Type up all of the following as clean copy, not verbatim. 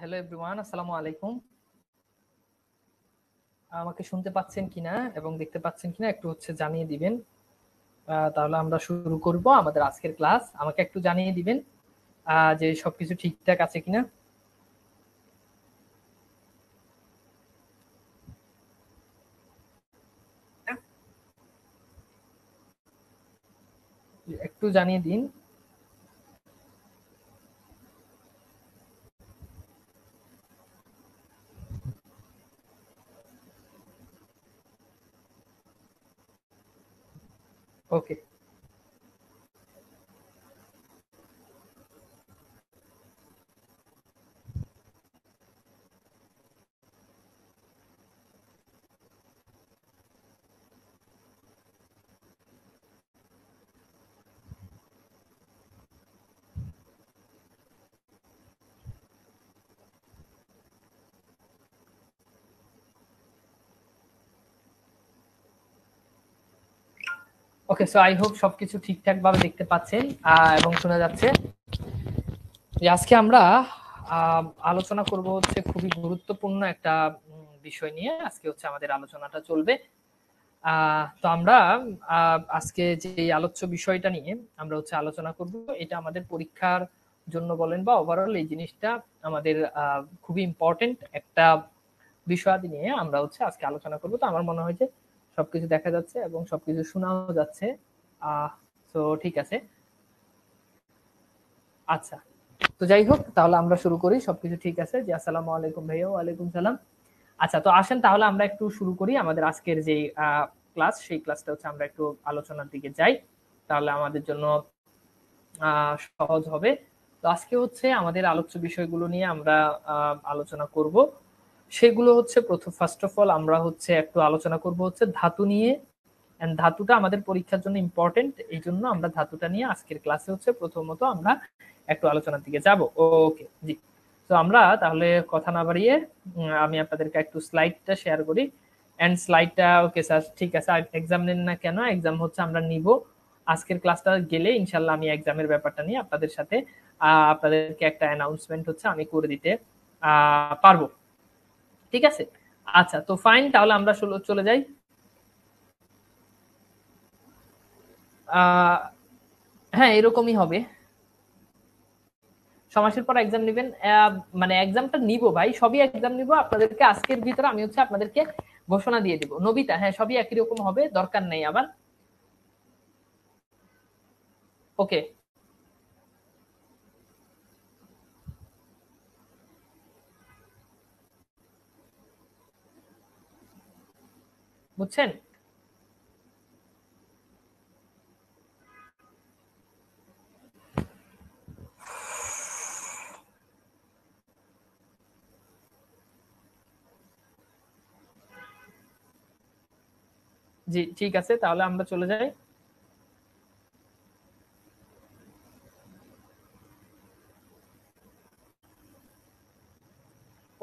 Hello everyone, আসসালামু আলাইকুম। আমাকে শুনতে পাচ্ছেন কিনা এবং দেখতে পাচ্ছেন কিনা একটু জানিয়ে দিবেন। তাহলে আমরা শুরু করব আমাদের আজকের ক্লাস। আমাকে একটু জানিয়ে দিবেন যে সবকিছু ঠিকঠাক আছে কিনা। একটু জানিয়ে দিন। ওকে, ওকে। সো আই হোপ সবকিছু ঠিকঠাক ভাবে দেখতে পাচ্ছেন এবং শোনা যাচ্ছে। আজকে আমরা আলোচনা করব খুবই গুরুত্বপূর্ণ একটা বিষয় নিয়ে। আজকে আমাদের আলোচনাটা চলবে। তো আমরা আজকে যে আলোচ্য বিষয়টা নিয়ে আমরা আলোচনা করব, এটা আমাদের পরীক্ষার জন্য বলেন বা ওভারঅল এই জিনিসটা আমাদের খুবই ইম্পর্টেন্ট একটা বিষয়াদি নিয়ে আমরা আজকে আলোচনা করব। তো আমার মনে হয় যে সবকিছু দেখা যাচ্ছে এবং সবকিছু শোনাও যাচ্ছে। তো ঠিক আছে, আচ্ছা। তো যাই হোক, তাহলে আমরা শুরু করি। সবকিছু ঠিক আছে? জি, আসসালামু আলাইকুম ভাইয়া। ওয়ালাইকুম সালাম। আচ্ছা, তো আসেন তাহলে আমরা একটু শুরু করি আমাদের আজকের যে ক্লাস, সেই ক্লাসটা আমরা একটু আলোচনার দিকে যাই, তাহলে আমাদের জন্য সহজ হবে। তো আজকে আমাদের আলোচ্য বিষয়গুলো নিয়ে আমরা আলোচনা করব। সেগুলো ফার্স্ট অফ অল আমরা একটু আলোচনা করব ধাতু নিয়ে। ধাতুটা আমাদের পরীক্ষার জন্য ইম্পর্টেন্ট, এই জন্য আমরা ধাতুটা নিয়ে আজকের ক্লাসে প্রথমত আমরা একটু আলোচনার দিকে যাব। ওকে, জি। তো আমরা তাহলে কথা না বাড়িয়ে আমি আপনাদেরকে একটু স্লাইডটা শেয়ার করি। এন্ড স্লাইডটা ওকে স্যার, ঠিক আছে। এক্সাম নেন না কেন? এক্সাম আমরা নিব। আজকের ক্লাসটা গেলে ইনশাল্লাহ আমি এক্সামের ব্যাপারটা নিয়ে আপনাদের সাথে আপনাদেরকে একটা অ্যানাউন্সমেন্ট আমি করে দিতে পারবো। ঠিক আছে, আচ্ছা। তো ফাইন, তাহলে আমরা চলে যাই। হ্যাঁ, এরকমই হবে। ছমাসের পর এক্সাম নেবেন? মানে এক্সামটা নিব ভাই, সবই এক্সাম নিব আপনাদেরকে আজকের ভিতরে। আমি আপনাদেরকে ঘোষণা দিয়ে দিব। নবিতা, হ্যাঁ, সবই একই রকম হবে, দরকার নেই আবার। ওকে, বুঝছেন? জি, ঠিক আছে, তাহলে আমরা চলে যাই।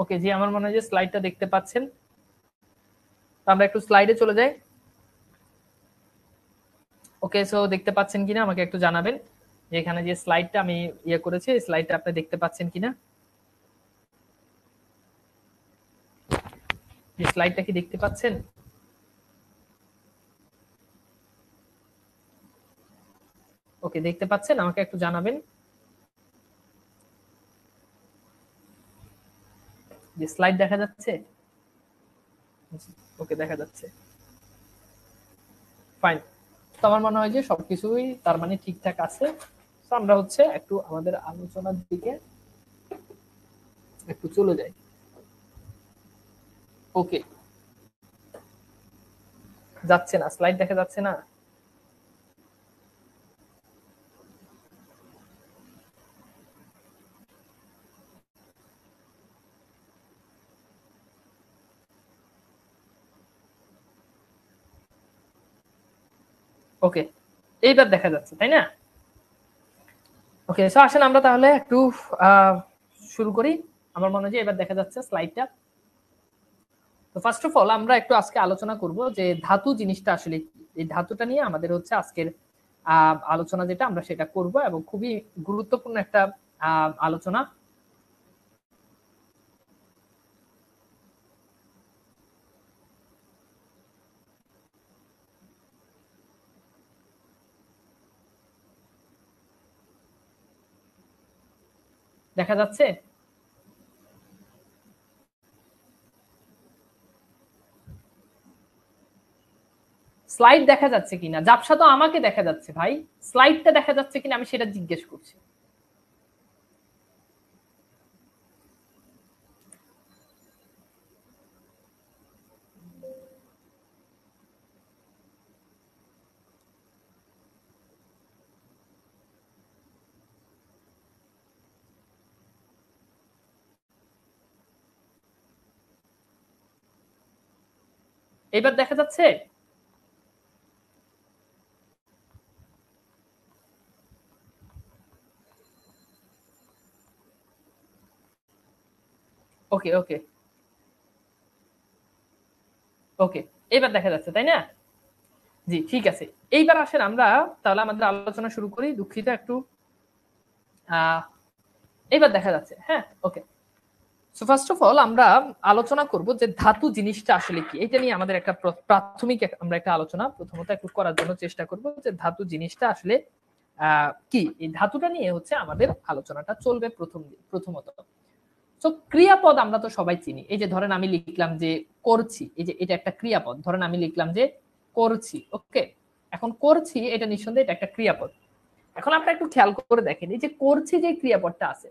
ওকে, জি, আমার মনে হয় যে স্লাইডটা দেখতে পাচ্ছেন। আমরা একটু স্লাইডে চলে যাই। ওকে, সো দেখতে পাচ্ছেন কিনা আমাকে একটু জানাবেন যে এখানে যে স্লাইডটা আমি করেছি, এই স্লাইডটা আপনি দেখতে পাচ্ছেন কিনা। এই স্লাইডটা কি দেখতে পাচ্ছেন? ওকে, দেখতে পাচ্ছেন? আমাকে একটু জানাবেন যে স্লাইড দেখা যাচ্ছে। ওকে, দেখা যাচ্ছে, ফাইন। তো আমার মনে হয় যে সবকিছুই তার মানে ঠিকঠাক আছে। তো আমরা একটু আমাদের আলোচনার দিকে একটু চলে যাই। ওকে, যাচ্ছে না, স্লাইড দেখা যাচ্ছে না। ওকে, এইবার দেখা যাচ্ছে, তাই না? ওকে, সো আসেন আমরা তাহলে একটু শুরু করি। আমার মনে হয় যে এবার দেখা যাচ্ছে স্লাইডটা। তো ফার্স্ট অফ অল আমরা একটু আজকে আলোচনা করব যে ধাতু জিনিসটা আসলে কি। এই ধাতুটা নিয়ে আমাদের আজকের আলোচনা, যেটা আমরা সেটা করব এবং খুবই গুরুত্বপূর্ণ একটা আলোচনা। দেখা যাচ্ছে? স্লাইড দেখা যাচ্ছে কিনা? জাবসা তো আমাকে দেখা যাচ্ছে ভাই, স্লাইডটা দেখা যাচ্ছে কিনা আমি সেটা জিজ্ঞেস করছি। এবার দেখা যাচ্ছে? ওকে ওকে ওকে, এবার দেখা যাচ্ছে তাই না? জি ঠিক আছে। এইবার আসেন আমরা তাহলে আমাদের আলোচনা শুরু করি। দুঃখিত একটু, এবার দেখা যাচ্ছে। হ্যাঁ ওকে। সো ফার্স্ট অফ অল আমরা আলোচনা করব যে ধাতু জিনিসটা আসলে কি, এটা নিয়ে আমাদের একটা প্রাথমিক আমরা একটা আলোচনা প্রথমত একটু করার জন্য চেষ্টা করব যে ধাতু জিনিসটা আসলে কি। এই ধাতুটা নিয়ে হচ্ছে আমাদের আলোচনাটা চলবে প্রথমত। তো ক্রিয়াপদ আমরা তো সবাই চিনি। এই যে ধরেন আমি লিখলাম যে করছি, এই যে এটা একটা ক্রিয়াপদ। ধরেন আমি লিখলাম যে করছি, ওকে। এখন করছি এটা নিঃসন্দেহে এটা একটা ক্রিয়াপদ। এখন আপনি একটু খেয়াল করে দেখেন, এই যে করছি যে ক্রিয়াপদটা আছে,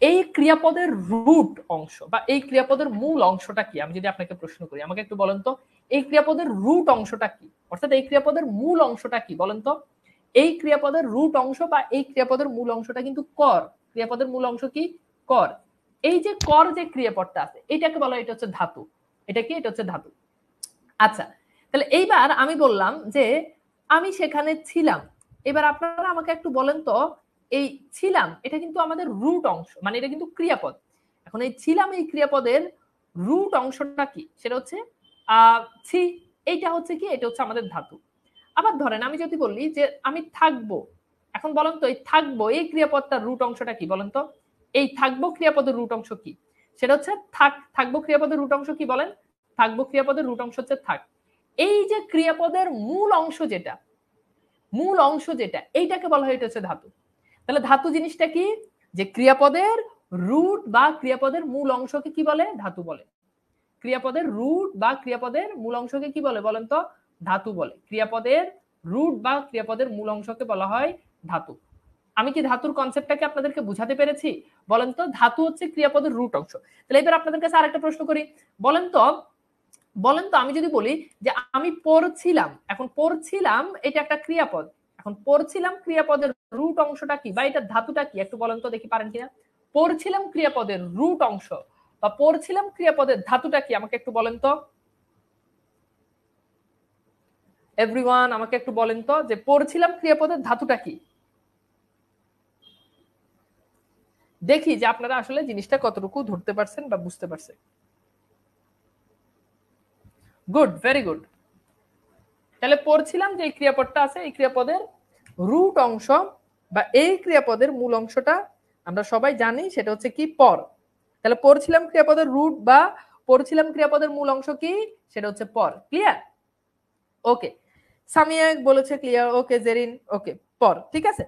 এই ক্রিয়াপদের রুট অংশ বা এই ক্রিয়াপদের মূল অংশটা কি? আমি যদি আপনাকে প্রশ্ন করি, আমাকে একটু বলেন তো এই ক্রিয়াপদের রুট অংশটা কি, অর্থাৎ এই ক্রিয়াপদের মূল অংশটা কি বলেন তো। এই ক্রিয়াপদের রুট অংশ বা এই ক্রিয়াপদের মূল অংশটা কিন্তু কর। ক্রিয়াপদের মূল অংশ কি? কর। এই যে কর যে ক্রিয়াপদটা আছে এটাকে বলা হয় এটা হচ্ছে ধাতু। এটা কি? এটা হচ্ছে ধাতু। আচ্ছা, তাহলে এইবার আমি বললাম যে আমি সেখানে ছিলাম। এবার আপনারা আমাকে একটু বলেন তো এই ছিলাম এটা কিন্তু আমাদের রুট অংশ, মানে এটা কিন্তু ক্রিয়াপদ। এখন এই ছিলাম এই ক্রিয়াপদের রুট অংশটা কি? সেটা হচ্ছে ছি। এইটা হচ্ছে কি? এটা হচ্ছে আমাদের ধাতু। আবার ধরেন আমি যদি বলি যে আমি থাকবো, এখন বলেন তো এই থাকবো এই ক্রিয়াপদটার রুট অংশটা কি বলেন তো। এই থাকবো ক্রিয়াপদের রুট অংশ কি? সেটা হচ্ছে থাকবো ক্রিয়াপদের রুট অংশ কি বলেন? থাকবো ক্রিয়াপদের রুট অংশ হচ্ছে থাক। এই যে ক্রিয়াপদের মূল অংশ যেটা, মূল অংশ যেটা, এইটাকে বলা হয় এটা হচ্ছে ধাতু। তাহলে ধাতু জিনিসটা কি? যে ক্রিয়াপদের রুট বা ক্রিয়াপদের মূল অংশকে কি বলে? ধাতু বলে। ক্রিয়াপদের রুট বা ক্রিয়াপদের মূল অংশকে কি বলে বলেন তো? ধাতু বলে। ক্রিয়াপদের রুট বা ক্রিয়াপদের মূল অংশকে বলা হয় ধাতু। আমি কি ধাতুর কনসেপ্টটাকে আপনাদেরকে বুঝাতে পেরেছি? বলেন তো ধাতু হচ্ছে ক্রিয়াপদের রুট অংশ। তাহলে এবার আপনাদের কাছে আরেকটা প্রশ্ন করি, বলেন তো আমি যদি বলি যে আমি পড়ছিলাম, এখন পড়ছিলাম এটা একটা ক্রিয়াপদ। এখন পড়ছিলাম ক্রিয়াপদের রুট অংশটা কি বা এটা ধাতুটা কি একটু বলেন তো দেখি পারেন কিনা। পড়ছিলাম ক্রিয়াপদের রুট অংশ বা পড়ছিলাম ক্রিয়াপদের ধাতুটা কি আমাকে একটু বলেন তো। এভরিওয়ান আমাকে একটু বলেন তো যে পড়ছিলাম ক্রিয়াপদের ধাতুটা কি। দেখি যে আপনারা আসলে জিনিসটা কতটুকু ধরতে পারছেন বা বুঝতে পারছেন। Good, very good. তাহলে পড়ছিলাম যে এই ক্রিয়াপদটা আছে এই ক্রিয়াপদের রুট অংশ বা এই ক্রিয়াপদের মূল অংশটা আমরা সবাই জানি সেটা হচ্ছে কি? পর। তাহলে পড়ছিলাম ক্রিয়াপদের রুট বা পড়ছিলাম ক্রিয়াপদের মূল অংশ কি? সেটা হচ্ছে পর। ক্লিয়ার? ওকে, সামিয়া বলেছে ক্লিয়ার। ওকে জেরিন, ওকে পর, ঠিক আছে।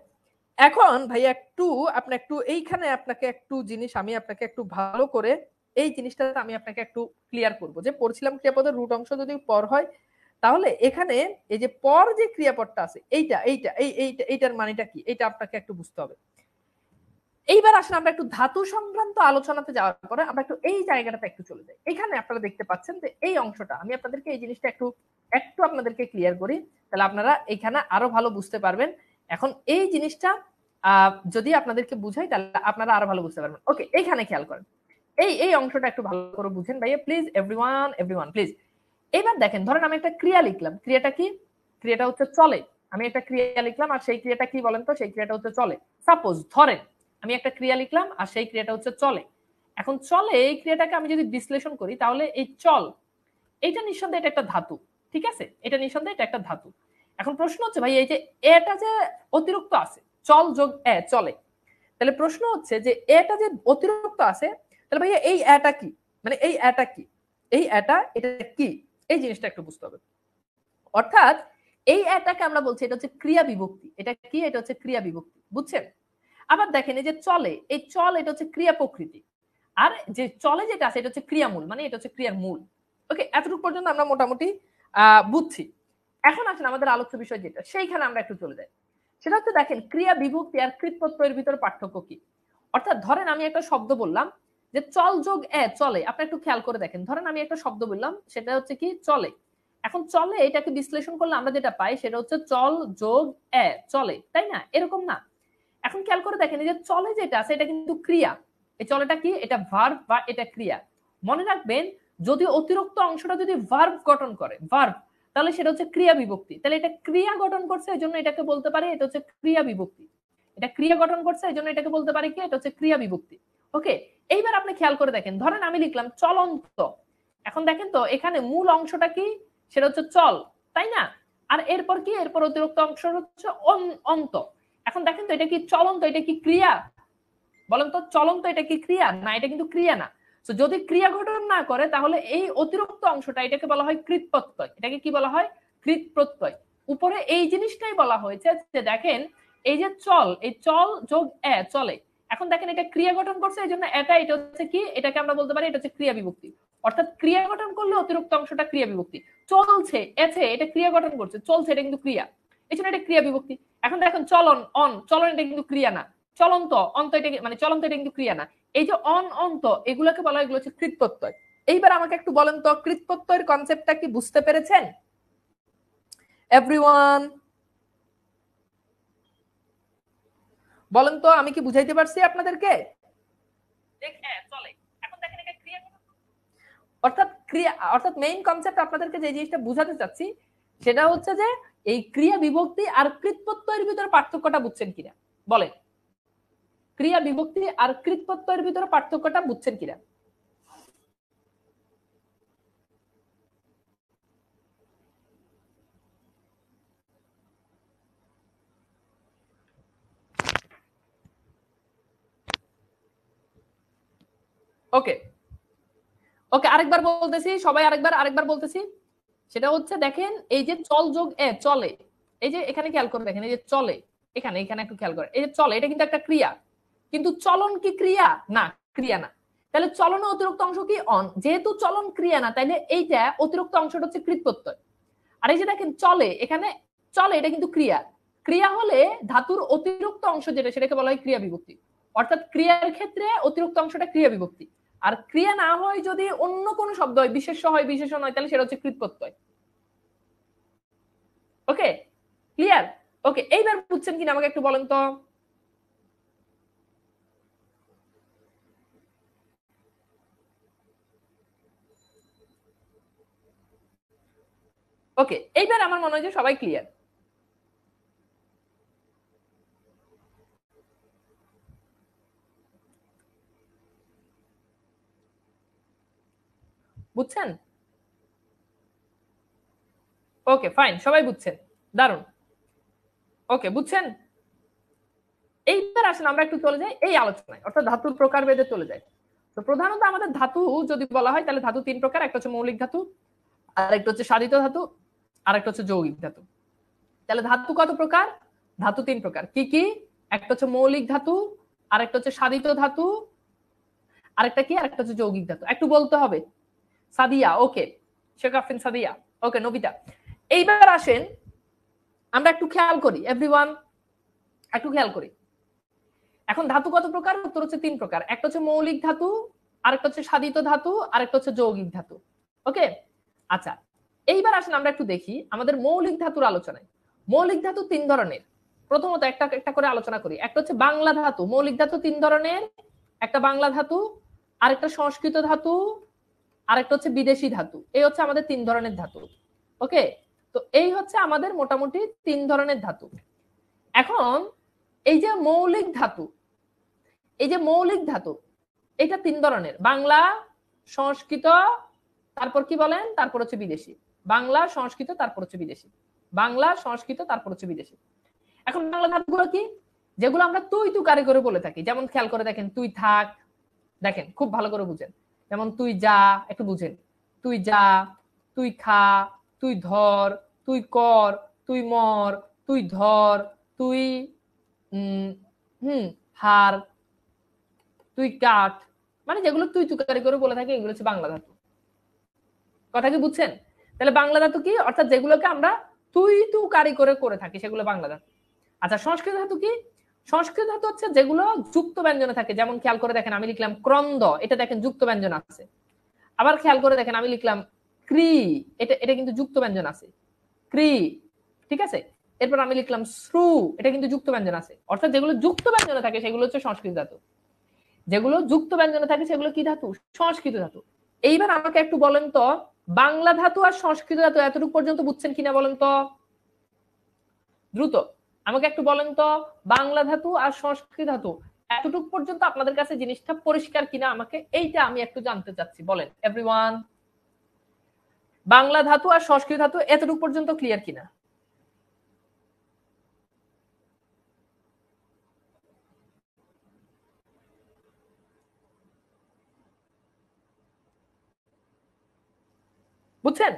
এখন ভাই একটু আপনি একটু এইখানে আপনাকে একটু জিনিস আমি আপনাকে একটু ভালো করে এই জিনিসটা আমি আপনাকে একটু ক্লিয়ার করব যে পড়ছিলাম ক্রিয়াপদের রুট অংশ যদি পর হয় তাহলে এখানে এই যে পর যে ক্রিয়াপদটা আছে এইটার মানেটা কি এটা আপনাকে একটু বুঝতে হবে। এইবার আসলে আমরা একটু ধাতু সংক্রান্ত আলোচনাতে যাওয়ার পরে আমরা একটু এই জায়গাটাতে একটু চলে যাই। এখানে আপনারা দেখতে পাচ্ছেন যে এই অংশটা আমি আপনাদেরকে এই জিনিসটা একটু একটু আপনাদেরকে ক্লিয়ার করি, তাহলে আপনারা এখানে আরো ভালো বুঝতে পারবেন। এখন এই জিনিসটা যদি আপনাদেরকে বুঝাই তাহলে আপনারা আরো ভালো বুঝতে পারবেন। ওকে, এইখানে খেয়াল করেন, এই অংশটা একটু ভালো করে বুঝেন ভাইয়া প্লিজ। Everyone please. এবার দেখেন ধরেন আমি একটা ক্রিয়া লিখলাম, ক্রিয়াটা কি? ক্রিয়াটা হচ্ছে চলে। আমি একটা ক্রিয়া লিখলাম আর সেই ক্রিয়াটা কি বলেন তো? সেই ক্রিয়াটা হচ্ছে চলে। সাপোজ ধরেন আমি একটা ক্রিয়া লিখলাম আর সেই ক্রিয়াটা হচ্ছে চলে। এখন চলে এই ক্রিয়াটাকে আমি যদি বিশ্লেষণ করি তাহলে এই চল এটা নিঃসন্দেহে এটা একটা ধাতু। ঠিক আছে, এটা নিঃসন্দেহে এটা একটা ধাতু। এখন প্রশ্ন হচ্ছে ভাই এই যে এটা যে অতিরিক্ত আছে, চল যোগ এ চলে, তাহলে প্রশ্ন হচ্ছে যে এটা যে অতিরিক্ত আছে তাহলে ভাইয়া এই এটা কি? মানে এই এটা কি? এই এটা কি? এই জিনিসটা একটু বুঝতে হবে। অর্থাৎ এই এটাকে আমরা বলছি এটা হচ্ছে ক্রিয়া বিভক্তি। এটা কি? এটা হচ্ছে ক্রিয়া বিভক্তি, বুঝছেন? আবার দেখেন এই যে চলে, এই চল এটা হচ্ছে ক্রিয়া প্রকৃতি, আর যে চলে যেটা আছে এটা হচ্ছে ক্রিয়ামূল, মানে এটা হচ্ছে ক্রিয়ার মূল। ওকে, এতটুকু পর্যন্ত আমরা মোটামুটি বুঝছি। এখন আসেন আমাদের আলোচ্য বিষয় যেটা, সেইখানে আমরা একটু চলে যাই। সেটা হচ্ছে দেখেন ক্রিয়া বিভক্তি আর কৃত প্রত্যয়ের ভিতরে পার্থক্য কি। অর্থাৎ ধরেন আমি একটা শব্দ বললাম যে চল যোগ এ চলে, আপনি একটু খেয়াল করে দেখেন, ধরেন আমি একটা শব্দ বললাম সেটা হচ্ছে কি চলে। এখন চলে এটাকে বিশ্লেষণ করলে আমরা যেটা পাই সেটা হচ্ছে চল যোগ এ চলে, তাই না? এরকম না? এখন খেয়াল করে দেখেন এই যে চলে যেটা আছে এটা কিন্তু ক্রিয়া, এই চলেটা কি, এটা ভার্ব বা এটা ক্রিয়া। মনে রাখবেন যদি অতিরিক্ত অংশটা যদি ভার্ব গঠন করে, ভার্ব, তাহলে সেটা হচ্ছে ক্রিয়া বিভক্তি। তাহলে এটা ক্রিয়া গঠন করছে এই জন্য এটাকে বলতে পারি এটা হচ্ছে ক্রিয়া বিভক্তি। এটা ক্রিয়া গঠন করছে এই জন্য এটাকে বলতে পারি কি, এটা হচ্ছে ক্রিয়া বিভক্তি। ওকে, এইবার আপনি খেয়াল করে দেখেন, ধরেন আমি লিখলাম চলন্ত। এখন দেখেন তো এখানে মূল অংশটা কি, সেটা হচ্ছে চল, তাই না? আর এরপর কি, এরপর অতিরিক্ত অংশ হচ্ছে অন্ত। এখন দেখেন তো এটা কি চলন্ত, এটা কি ক্রিয়া? বলেন তো চলন্ত এটা কি ক্রিয়া? না, এটা কিন্তু ক্রিয়া না। তো যদি ক্রিয়া গঠন না করে তাহলে এই অতিরিক্ত অংশটা এটাকে বলা হয় কৃত প্রত্যয়। এটাকে কি বলা হয়? কৃত প্রত্যয়। উপরে এই জিনিসটাই বলা হয়েছে যে দেখেন এই যে চল, এই চল যোগ এ চলে। এখন দেখেন এটা ক্রিয়া গঠন করছে এই জন্য এটা হচ্ছে কি, এটাকে আমরা বলতে পারি এটা হচ্ছে ক্রিয়া বিভক্তি। অর্থাৎ ক্রিয়া গঠন করলে অতিরিক্ত অংশটা ক্রিয়া বিভক্তি। চলছে এছে এটা ক্রিয়া গঠন করছে, চলছে এটা কিন্তু ক্রিয়া, এই জন্য এটা ক্রিয়া বিভক্তি। এখন দেখেন চলন অন, চলন এটা কিন্তু ক্রিয়া না, চলন্ত অন্ত এটা মানে চলন্ত এটা কিন্তু ক্রিয়া না। এই যে অন অন্ত এগুলোকে বলা হয় এগুলো হচ্ছে কৃত প্রত্যয়। এইবার আমাকে একটু বলেন তো কৃত প্রত্যয়ের কনসেপ্টটা কি বুঝতে পেরেছেন এভরিওয়ান? বলেন তো আমি কি বুঝাইতে পারছি আপনাদেরকে? চলে, এখন দেখেন এটা ক্রিয়া, অর্থাৎ ক্রিয়া, অর্থাৎ মেইন কনসেপ্ট আপনাদেরকে যে জিনিসটা বুঝাতে চাচ্ছি সেটা হচ্ছে যে এই ক্রিয়া বিভক্তি আর কৃত প্রত্যয়ের ভিতরে পার্থক্যটা বুঝছেন কিনা বলেন। ক্রিয়া বিভক্তি আর কৃত প্রত্যয়ের ভিতরে পার্থক্যটা বুঝছেন কিনা? ওকে ওকে, আরেকবার বলতেছি, সবাই আরেকবার বলতেছি। সেটা হচ্ছে দেখেন এই যে চল যোগ এ চলে, এই যে এখানে খেয়াল করে দেখেন এই যে চলে, এখানে এখানে একটু খেয়াল করে, এই যে চলে এটা কিন্তু একটা ক্রিয়া, কিন্তু চলন কি ক্রিয়া? না, ক্রিয়া না। তাহলে চলনের অতিরিক্ত অংশ কি অন, যেহেতু চলন ক্রিয়া না তাইলে এইটা অতিরিক্ত অংশটা হচ্ছে কৃত প্রত্যয়। আর এই যে দেখেন চলে, এখানে চলে এটা কিন্তু ক্রিয়া, ক্রিয়া হলে ধাতুর অতিরিক্ত অংশ যেটা সেটাকে বলা হয় ক্রিয়া বিভক্তি। অর্থাৎ ক্রিয়ার ক্ষেত্রে অতিরিক্ত অংশটা ক্রিয়া বিভক্তি, আর ক্রিয়া না হয় যদি অন্য কোনো শব্দ হয়, বিশেষ্য হয় বিশেষণ হয়, তাহলে সেটা হচ্ছে কৃত প্রত্যয়। ওকে, ক্লিয়ার? ওকে, এইবার বুঝছেন কিনা আমাকে একটু বলেন তো। ওকে, এইবার আমার মনে হয় যে সবাই ক্লিয়ার। বুঝছেন? ওকে ফাইন, সবাই বুঝছেন, দারুন। ওকে বুঝছেন। এইবার আসলে আমরা একটু চলে যাই এই আলোচনায়, অর্থাৎ ধাতুর প্রকার ভেদে চলে যাই। তো প্রধানত আমাদের ধাতু যদি বলা হয় তাহলে ধাতু তিন প্রকার, একটা হচ্ছে মৌলিক ধাতু, আর একটা হচ্ছে সাধিত ধাতু, আর একটা হচ্ছে যৌগিক ধাতু। তাহলে ধাতু কত প্রকার? ধাতু তিন প্রকার, কি কি? একটা হচ্ছে মৌলিক ধাতু, আর একটা হচ্ছে সাধিত ধাতু, আরেকটা কি, আরেকটা হচ্ছে যৌগিক ধাতু। একটু বলতে হবে। সাদিয়া, ওকে, শেখ আফরিন সাদিয়া, ওকে নবিতা। এইবার আসেন আমরা একটু খেয়াল করি এভরিওয়ান, একটু খেয়াল করি। এখন ধাতু কত প্রকার? উত্তর হচ্ছে তিন প্রকার, একটা হচ্ছে মৌলিক ধাতু, আরেকটা হচ্ছে সাধিত ধাতু, আরেকটা হচ্ছে যৌগিক ধাতু। ওকে, আচ্ছা, এইবার আসেন আমরা একটু দেখি আমাদের মৌলিক ধাতুর আলোচনায়। মৌলিক ধাতু তিন ধরনের, প্রথমত একটা একটা করে আলোচনা করি। একটা হচ্ছে বাংলা ধাতু, মৌলিক ধাতু তিন ধরনের, একটা বাংলা ধাতু, আরেকটা সংস্কৃত ধাতু, আরেকটা হচ্ছে বিদেশি ধাতু। এই হচ্ছে আমাদের তিন ধরনের ধাতু। ওকে, তো এই হচ্ছে আমাদের মোটামুটি তিন ধরনের ধাতু। এখন এই যে মৌলিক ধাতু, এই যে মৌলিক ধাতু এটা তিন ধরনের, বাংলা, সংস্কৃত, তারপর কি বলেন, তারপর হচ্ছে বিদেশি। বাংলা, সংস্কৃত, তারপর হচ্ছে বিদেশি। বাংলা, সংস্কৃত, তারপর হচ্ছে বিদেশি। এখন বাংলা ধাতুগুলো কি, যেগুলো আমরা তুই তুকারি করে বলে থাকি, যেমন খেয়াল করে দেখেন তুই থাক, দেখেন খুব ভালো করে বুঝেন, যেমন তুই যা, একটু বুঝেন, তুই যা, তুই খা, তুই ধর, তুই কর, তুই মর, তুই ধর, তুই হুম হার, তুই কাঠ, মানে যেগুলো তুই তুকারি করে বলে থাকে এগুলো হচ্ছে বাংলা ধাতু। কথা কি বুঝছেন? তাহলে বাংলা ধাতু কি? অর্থাৎ যেগুলোকে আমরা তুই তুকারি করে করে থাকি সেগুলো বাংলা ধাতু। আচ্ছা সংস্কৃত ধাতু কি? সংস্কৃত ধাতু হচ্ছে যেগুলো যুক্ত ব্যঞ্জনে থাকে। যেমন খেয়াল করে দেখেন আমি লিখলাম ক্রন্দ, এটা দেখেন যুক্ত ব্যঞ্জন আছে। আবার খেয়াল করে দেখেন আমি লিখলাম ক্রি, এটা এটা কিন্তু যুক্ত ব্যঞ্জন আছে, ক্রি, ঠিক আছে। এরপর আমি লিখলাম শ্রু, এটা কিন্তু যুক্ত ব্যঞ্জন আছে। অর্থাৎ যেগুলো যুক্ত ব্যঞ্জনে থাকে সেগুলো হচ্ছে সংস্কৃত ধাতু, যেগুলো যুক্ত ব্যঞ্জনে থাকে সেগুলো কি ধাতু? সংস্কৃত ধাতু। এইবার আমাকে একটু বলেন তো বাংলা ধাতু আর সংস্কৃত ধাতু এতটুকু পর্যন্ত বুঝছেন কিনা বলেন তো দ্রুত আমাকে একটু বলেন তো, বাংলা ধাতু আর সংস্কৃত ধাতু এতটুকু পর্যন্ত আপনাদের কাছে জিনিসটা পরিষ্কার কিনা আমাকে এইটা আমি একটু জানতে চাচ্ছি। বলেন এভরিওয়ান, বাংলা ধাতু আর সংস্কৃত ধাতু এতটুকু পর্যন্ত ক্লিয়ার কিনা? বুঝছেন?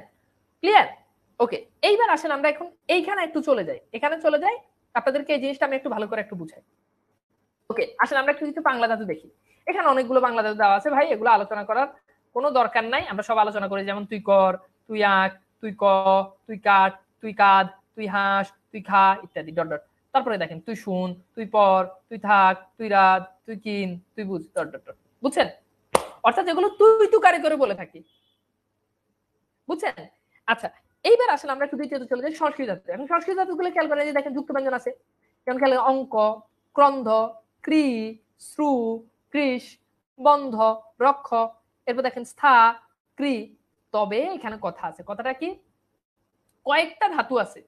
ক্লিয়ার? ওকে, এইবার আসেন আমরা এখন এইখানে একটু চলে যাই, এখানে চলে যাই, আপনাদেরকে এই জিনিসটা আমি একটু ভালো করে একটু বুঝাই। ওকে, আসেন আমরা একটু কিছু বাংলা ধাতু দেখি। এখানে অনেকগুলো বাংলা ধাতু দেওয়া আছে ভাই, এগুলো আলোচনা করার কোনো দরকার নাই, আমরা সব আলোচনা করি। যেমন তুই কর, তুই আঁক, তুই ক, তুই কাট, তুই কাঁদ, তুই হাস, তুই খা ইত্যাদি ডট ডট। তারপরে দেখেন তুই শুন, তুই পর, তুই থাক, তুই রাত, তুই কিন, তুই বুঝ ডট ডট ডট। বুঝছেন? অর্থাৎ যেগুলো তুই তুকারি করে বলে থাকি। বুঝছেন? আচ্ছা, এইবার আসেন আমরা একটু দ্বিতীয়ত চলে যাই সংস্কৃত ধাতু। এখন সংস্কৃত ধাতুগুলো খেয়াল করেন যে দেখেন যুক্ত ব্যঞ্জন আছে। যেমন খেয়াল করেন অঙ্ক, ক্রন্ধ, ক্রি, শ্রু, কৃষ, বন্ধ, রক্ষ, এরপর দেখেন স্থা, ক্রি। তবে এখানে কথা আছে, কথাটা কি? কয়েকটা ধাতু আছে,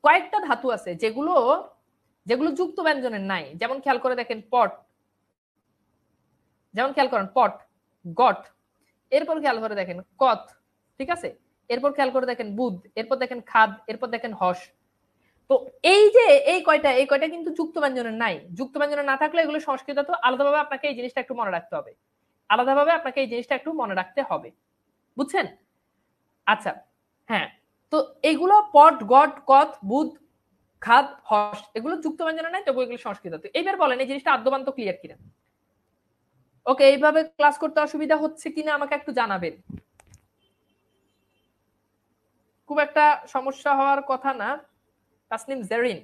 কয়েকটা ধাতু আছে যেগুলো যেগুলো যুক্ত ব্যঞ্জনের নাই। যেমন খেয়াল করে দেখেন পট, যেমন খেয়াল করেন পট, গট, এরপর খেয়াল করে দেখেন কত, ঠিক আছে। এরপর খেয়াল করে দেখেন বুধ, এরপর দেখেন খাদ, এরপর দেখেন হস। তো এই যে এই কয়টা কিন্তু যুক্ত ব্যঞ্জনের নাই। যুক্ত ব্যঞ্জনের না থাকলে এগুলো সংস্কৃত তো আলাদাভাবে আপনাকে এই জিনিসটা একটু মনে রাখতে হবে, আলাদাভাবে আপনাকে এই জিনিসটা একটু মনে রাখতে হবে। বুঝছেন? আচ্ছা, হ্যাঁ। তো এইগুলো পট, গট, কত, বুধ, খাদ, হস এগুলো যুক্ত ব্যঞ্জনের নাই, তবু এগুলো সংস্কৃত। এইবার বলেন এই জিনিসটা আদ্যবান্ত ক্লিয়ার কিনা? ওকে, এইভাবে ক্লাস করতে অসুবিধা হচ্ছে কিনা আমাকে একটু জানাবেন। খুব একটা সমস্যা হওয়ার কথা না। তাসনিম জেরিন,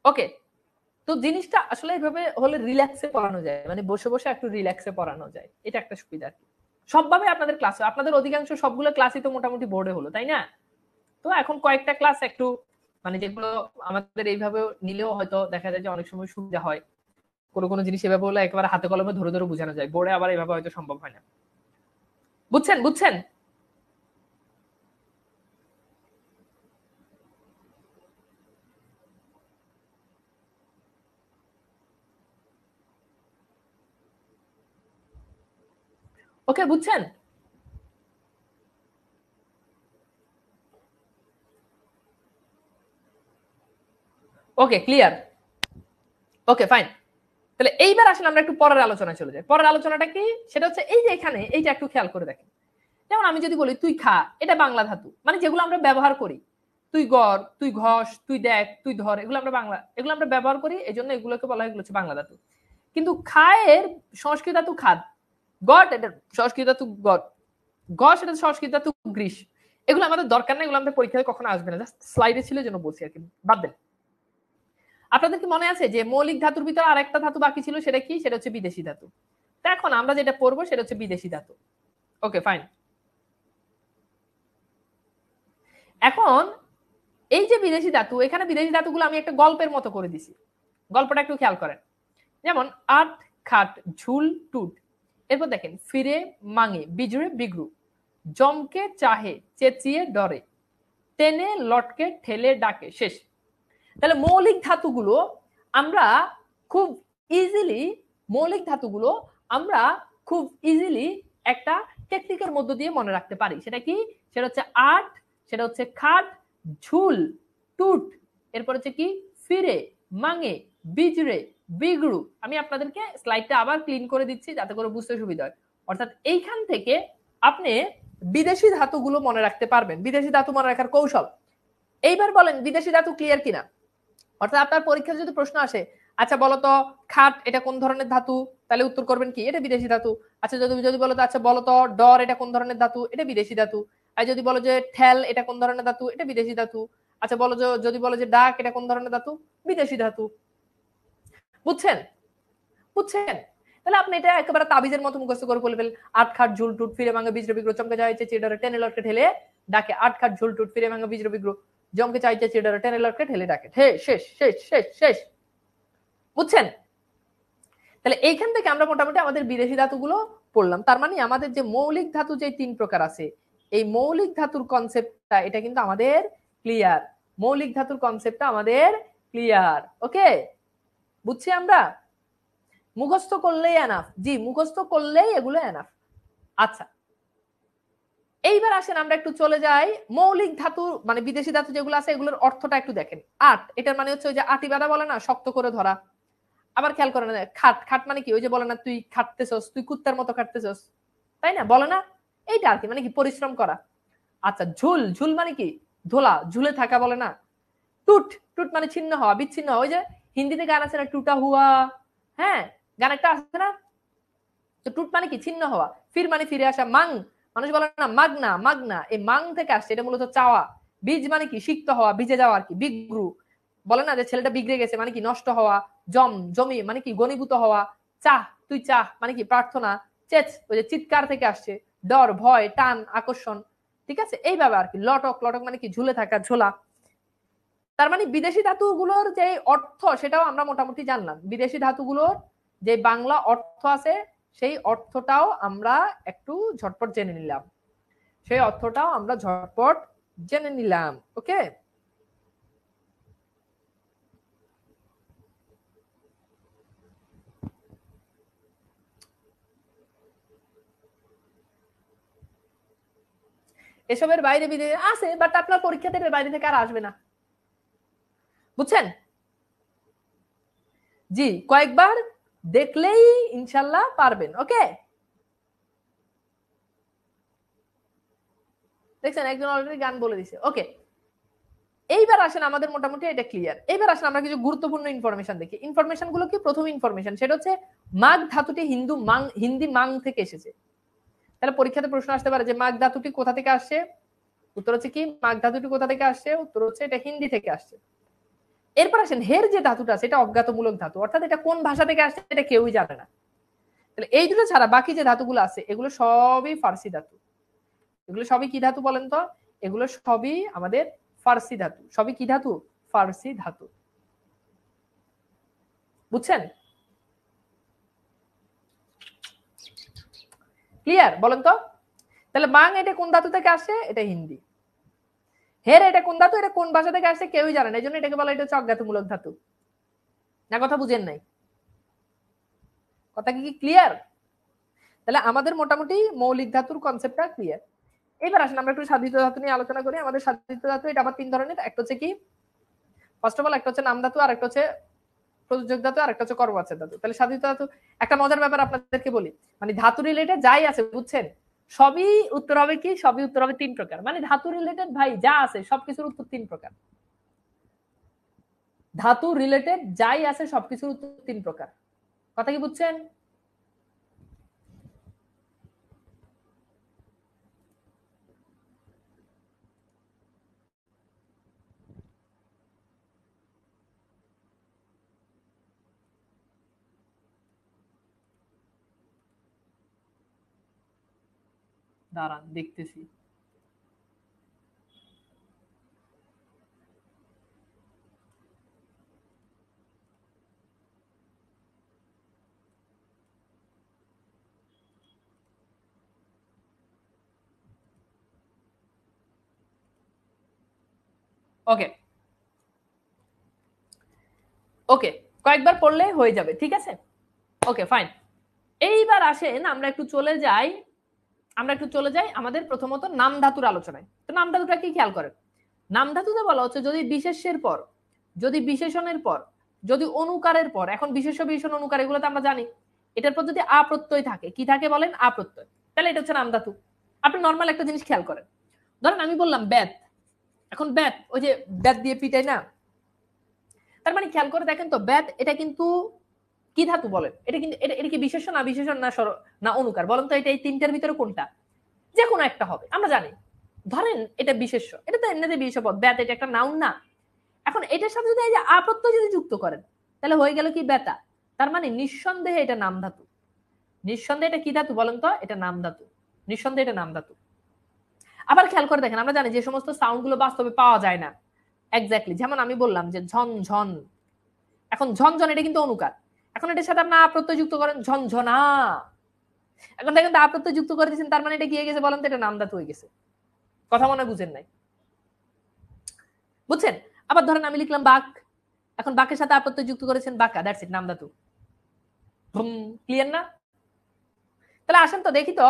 ওকে। তো জিনিসটা আসলে এইভাবে হলে রিল্যাক্সে পড়ানো যায়, মানে বসে বসে একটু রিল্যাক্সে পড়ানো যায়, এটা একটা সুবিধা। সবভাবে আপনাদের ক্লাস, আপনাদের অধিকাংশ সবগুলো ক্লাসই তো মোটামুটি বোর্ডে হলো, তাই না? তো এখন কয়েকটা ক্লাস একটু মানে যেগুলো আমাদের এইভাবে নিলেও হয়তো দেখা যায় যে অনেক সময় সুবিধা হয়। কোনো কোনো জিনিস এভাবে হলে একেবারে হাতে কলমে ধরে ধরে বোঝানো যায়, বোর্ডে আবার এভাবে হয়তো সম্ভব হয় না। বুঝছেন? বুঝছেন? ওকে, বুঝছেন? ওকে, ক্লিয়ার। ওকে, ফাইন। তাহলে এইবার আসলে আমরা একটু পরের আলোচনায় চলে যাই। পরের আলোচনাটা কি? সেটা হচ্ছে এই যে এখানে এইটা একটু খেয়াল করে দেখেন। যেমন আমি যদি বলি তুই খা, এটা বাংলা ধাতু, মানে যেগুলো আমরা ব্যবহার করি। তুই গড়, তুই ঘষ, তুই দেখ, তুই ধর, এগুলো আমরা বাংলা, এগুলো আমরা ব্যবহার করি, এই জন্য এগুলোকে বলা হয় এগুলো হচ্ছে বাংলা ধাতু। কিন্তু খায়ের সংস্কৃত ধাতু খাদ, গট এটা সংস্কৃত ধাতু গট, ঘষ এটা সংস্কৃত ধাতু গ্রীষ। এগুলো আমাদের দরকার নেই, এগুলো আমাদের পরীক্ষায় কখনো আসবে না, জাস্ট স্লাইডে ছিল জন্য বলছি আর কি, বাদ দেন। আপনাদের কি মনে আছে যে মৌলিক ধাতুর ভিতরে আরেকটা ধাতু বাকি ছিল, সেটা কি? সেটা হচ্ছে বিদেশি ধাতু। তো এখন আমরা যেটা পড়বো সেটা হচ্ছে বিদেশি ধাতু। ওকে, ফাইন। এখন এই যে বিদেশি ধাতু, এখানে বিদেশি ধাতুগুলো আমি একটা গল্পের মতো করে দিছি। গল্পটা একটু খেয়াল করেন। যেমন আট, খাট, ঝুল, টুট, এরপর দেখেন ফিরে, মাঙে, বিজড়ে, বিগ্রু, জমকে, চাহে, চেঁচিয়ে, ডরে, টেনে, লটকে, ঠেলে, ডাকে, শেষ। তাহলে মৌলিক ধাতুগুলো আমরা খুব ইজিলি, মৌলিক ধাতুগুলো আমরা খুব ইজিলি একটা টেকনিকের মধ্য দিয়ে মনে রাখতে পারি। সেটা কি? সেটা হচ্ছে আট, সেটা হচ্ছে খাট, ঝুল, টুট, এরপর হচ্ছে কি ফিরে, মাঙে, বিজড়ে, বিগড়ু। আমি আপনাদেরকে স্লাইডটা আবার ক্লিন করে দিচ্ছি যাতে করে বুঝতে সুবিধা হয়। অর্থাৎ এইখান থেকে আপনি বিদেশি ধাতুগুলো মনে রাখতে পারবেন, বিদেশি ধাতু মনে রাখার কৌশল। এইবার বলেন বিদেশি ধাতু ক্লিয়ার কিনা? অর্থাৎ আপনার পরীক্ষায় যদি প্রশ্ন আসে, আচ্ছা বলতো খাট এটা কোন ধরনের ধাতু, তাহলে উত্তর করবেন কি এটা বিদেশি ধাতু। আচ্ছা যদি বলতো আচ্ছা বলতো ডর এটা কোন ধরনের ধাতু, এটা বিদেশি ধাতু। আর যদি বলো যে ঠেল এটা কোন ধরনের ধাতু, এটা বিদেশি ধাতু। আচ্ছা যদি বলো যে ডাক এটা কোন ধরনের ধাতু, বিদেশি ধাতু। বুঝছেন? বুঝছেন? তাহলে আপনি এটা একেবারে তাবিজের মতো মুখস্থ করে বলে ফেলেন, আট খাট ঝুল টুট ফিরে ভাঙা বীজ বিগ্রহ চমকে যাইছে চিডারে টেনে লটকে ঠেলে ডাকে, আট খাট ঝুল টুট ফিরে ভাঙা বীজ বিগ্রহ জমকে চাইছে চিডারে টেনে লটকে ঠেলে ডাকে। শেষ শেষ শেষ শেষ। বুঝছেন? তাহলে এইখান থেকে আমরা মোটামুটি আমাদের বিদেশি ধাতুগুলো পড়লাম। তার মানে আমাদের যে মৌলিক ধাতু যে 3 প্রকার আছে, এই মৌলিক ধাতুর কনসেপ্টটা এটা কিন্তু আমাদের ক্লিয়ার। মৌলিক ধাতুর কনসেপ্টটা আমাদের ক্লিয়ার। ওকে, বুঝছি আমরা? মুখস্থ করলেই এনাফ। জি, মুখস্থ করলেই এগুলো এনাফ। আচ্ছা, এইবার আসেন আমরা একটু চলে যাই মৌলিক ধাতু মানে বিদেশি ধাতু যেগুলো আছে এগুলোর অর্থটা একটু দেখেন। আট, এটার মানে হচ্ছে ওই যে আটি বাঁধা বলে না, শক্ত করে ধরা। আবার খেয়াল করেন খাট, খাট মানে কি ওই যে বলে না তুই খাটতেছস, তুই কুত্তার মতো খাটতেছস, তাই না, বলে না, এইটা আর কি, মানে কি পরিশ্রম করা। আচ্ছা, ঝুল, ঝুল মানে কি ধোলা, ঝুলে থাকা বলে না। টুট, টুট মানে ছিন্ন হওয়া, বিচ্ছিন্ন হওয়া। ওই যে হিন্দিতে গান আছে না, টুটা হুয়া, হ্যাঁ গান একটা আছে না, তো টুট মানে কি ছিন্ন হওয়া। ফির মানে ফিরে আসা। মাং, মানুষ বলে না মাগনা, মাগনা, এই মাং থেকে আসছে, এটা মূলত চাওয়া। বীজ মানে কি সিক্ত হওয়া, ভিজে যাওয়া আর কি। বিগ্রু বলে না যে ছেলেটা বিগড়ে গেছে, মানে কি নষ্ট হওয়া। জম, জমি মানে কি ঘনীভূত হওয়া। চাহ, তুই চাহ মানে কি প্রার্থনা। চেচ, ওই যে চিৎকার থেকে আসছে। ডর, ভয়, টান, আকর্ষণ। ঠিক আছে, এইভাবে আর কি। লটক, লটক মানে কি ঝুলে থাকা, ঝোলা। তার মানে বিদেশি ধাতুগুলোর যে অর্থ সেটাও আমরা মোটামুটি জানলাম। বিদেশি ধাতুগুলোর যে বাংলা অর্থ আছে সেই অর্থটাও আমরা একটু ঝটপট জেনে নিলাম। সেই অর্থটাও আমরা ঝটপট জেনে নিলাম। ওকে, এসবের বাইরে বিদেশে আছে, বাট আপনার পরীক্ষা দেবে বাইরে থেকে আর আসবে না। বুঝছেন? জি, কয়েকবার দেখলেই ইনশাল্লাহ পারবেন। ওকে, দেখছেন একজন অলরেডি গান বলে দিছে। ওকে, এইবার আসেন আমাদের মোটামুটি এটা ক্লিয়ার। এইবার আসেন আমরা কিছু গুরুত্বপূর্ণ ইনফরমেশন দেখি। ইনফরমেশন গুলো কি? প্রথম ইনফরমেশন সেটা হচ্ছে মাগ ধাতুটি হিন্দি মাং থেকে এসেছে। তাহলে পরীক্ষাতে প্রশ্ন আসতে পারে যে মাগ ধাতুটি কোথা থেকে আসছে। উত্তর হচ্ছে কি মাগ ধাতুটি কোথা থেকে আসছে, উত্তর হচ্ছে এটা হিন্দি থেকে আসছে। এরপর আসেন হের যে ধাতুটা সেটা অজ্ঞাতমূলক ধাতু, অর্থাৎ এটা কোন ভাষা থেকে আসছে এটা কেউই জানে না। তাহলে এই দুটো ছাড়া বাকি যে ধাতুগুলো আছে এগুলো সবই ফার্সি ধাতু। এগুলো সবই কি ধাতু বলেন তো? এগুলো সবই আমাদের ফার্সি ধাতু। সবই কি ধাতু? ফার্সি ধাতু। বুঝছেন? ক্লিয়ার? বলেন তো। তাহলে মাং এটা কোন ধাতু থেকে আসছে? এটা হিন্দি। হের এটা কোন ধাতু? এটা কোন ভাষা থেকে আসছে কেউই জানে না, এই জন্য এটাকে বলা এটা হচ্ছে অজ্ঞাতমূলক ধাতু। না কথা বুঝেন নাই? কথা কি ক্লিয়ার? তাহলে আমাদের মোটামুটি মৌলিক ধাতুর কনসেপ্টটা ক্লিয়ার। এবার আসেন আমরা একটু সাধিত ধাতু নিয়ে আলোচনা করি। আমাদের সাধিত ধাতু এটা আবার 3 ধরনের। একটা হচ্ছে কি, ফার্স্ট অফ অল একটা হচ্ছে নাম ধাতু, আর একটা হচ্ছে প্রযোজক ধাতু, আর একটা হচ্ছে কর্মবাচ্য ধাতু। তাহলে সাধিত ধাতু একটা মজার ব্যাপার আপনাদেরকে বলি, মানে ধাতু রিলেটেড যাই আছে বুঝছেন, সবই উত্তর হবে কি, সবই উত্তর হবে 3 প্রকার। মানে ধাতু রিলেটেড ভাই যা আছে সবকিছুর উত্তর 3 প্রকার। ধাতু রিলেটেড যাই আছে সবকিছুর উত্তর 3 প্রকার। কথা কি বুঝছেন? দাঁড়ান দেখতেছি। ওকে ওকে, কয়েকবার পড়লে হয়ে যাবে, ঠিক আছে। Okay fine. এইবার আসেন আমরা একটু চলে যাই, আমাদের প্রথমত নাম ধাতুর আলোচনায়। তো নাম ধাতুটা কি খেয়াল করেন। নাম ধাতুতে বলা হচ্ছে যদি বিশেষ্যের পর, যদি বিশেষণের পর, যদি অনুকারের পর, এখন বিশেষ্য বিশেষণ অনুকার এগুলো তো আমরা জানি, এটার পর যদি আ প্রত্যয় থাকে, কি থাকে বলেন? আ প্রত্যয়, তাহলে এটা হচ্ছে নাম ধাতু। আপনি নর্মাল একটা জিনিস খেয়াল করেন, ধরেন আমি বললাম ব্যাত, এখন ব্যাত ওই যে ব্যাত দিয়ে পিটাই না, তার মানে খেয়াল করে দেখেন তো ব্যাত এটা কিন্তু কি ধাতু বলেন, এটা কিন্তু এটা কি বিশেষণ না বিশেষণ না অনুকার বলেন তো, এটা এই তিনটার ভিতরে কোনটা? যে কোনো একটা হবে, আমরা জানি। ধরেন এটা বিশেষ্য, এটা তো এমনিতে বিশেষ পদ, ব্যাত এটা একটা নাউন না। এখন এটার সাথে যদি এই যে আপত্য যদি যুক্ত করেন তাহলে হয়ে গেল কি ব্যাতা, তার মানে নিঃসন্দেহে এটা নাম ধাতু। নিঃসন্দেহে এটা কি ধাতু বলেন তো? এটা নাম ধাতু, নিঃসন্দেহে এটা নাম ধাতু। আবার খেয়াল করে দেখেন, আমরা জানি যে সমস্ত সাউন্ড গুলো বাস্তবে পাওয়া যায় না, এক্স্যাক্টলি যেমন আমি বললাম যে ঝনঝন, এখন ঝনঝন এটা কিন্তু অনুকার, এখন এটার সাথে আপনি প্রত্যয় যুক্ত করেন ঝনঝনা, এখন দেখেন তো প্রত্যয় যুক্ত করে দিয়েছেন, তার মানে এটা কি হয়ে গেছে বলেন তো? এটা নাম ধাতু হয়ে গেছে। কথা মনে বুঝেন নাই? বুঝছেন? আবার ধরেন আমি লিখলাম বাক, এখন বাকের সাথে প্রত্যয় যুক্ত করেছেন বাঁকা, দ্যাটস ইট, নাম ধাতু। ক্লিয়ার না? তাহলে আসেন তো দেখি তো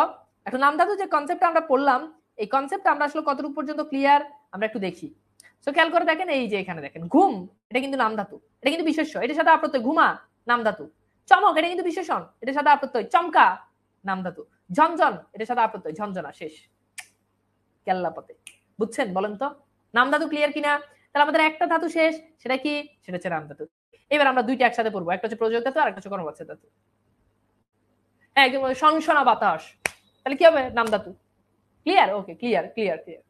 একটা নাম ধাতু যে কনসেপ্টটা আমরা পড়লাম, এই কনসেপ্টটা আমরা আসলে কতটুকু পর্যন্ত ক্লিয়ার আমরা একটু দেখি। সো খেয়াল করে দেখেন, এই যে এখানে দেখেন ঘুম, এটা কিন্তু নাম ধাতু, এটা কিন্তু বিশেষ্য, এটার সাথে প্রত্যয় ঘুমা, নাম ধাতু। চমক, এটা কিন্তু বিশেষণ, এটার সাথে প্রত্যয় চমকা, নাম ধাতু। ঝনঝন, এটার সাথে প্রত্যয় ঝনঝনা, শেষ কেল্লাপতে। বুঝছেন বলেন তো? নাম ধাতু ক্লিয়ার কিনা? তাহলে আমাদের একটা ধাতু শেষ, সেটা কি? সেটা হচ্ছে নাম ধাতু। এবার আমরা দুইটা একসাথে পড়বো, একটা হচ্ছে প্রযোজক ধাতু আর একটা হচ্ছে কর্মবাচ্য ধাতু। একদম সনসনা বাতাস, তাহলে কি হবে? নাম ধাতু। ক্লিয়ার? ওকে, ক্লিয়ার ক্লিয়ার ক্লিয়ার।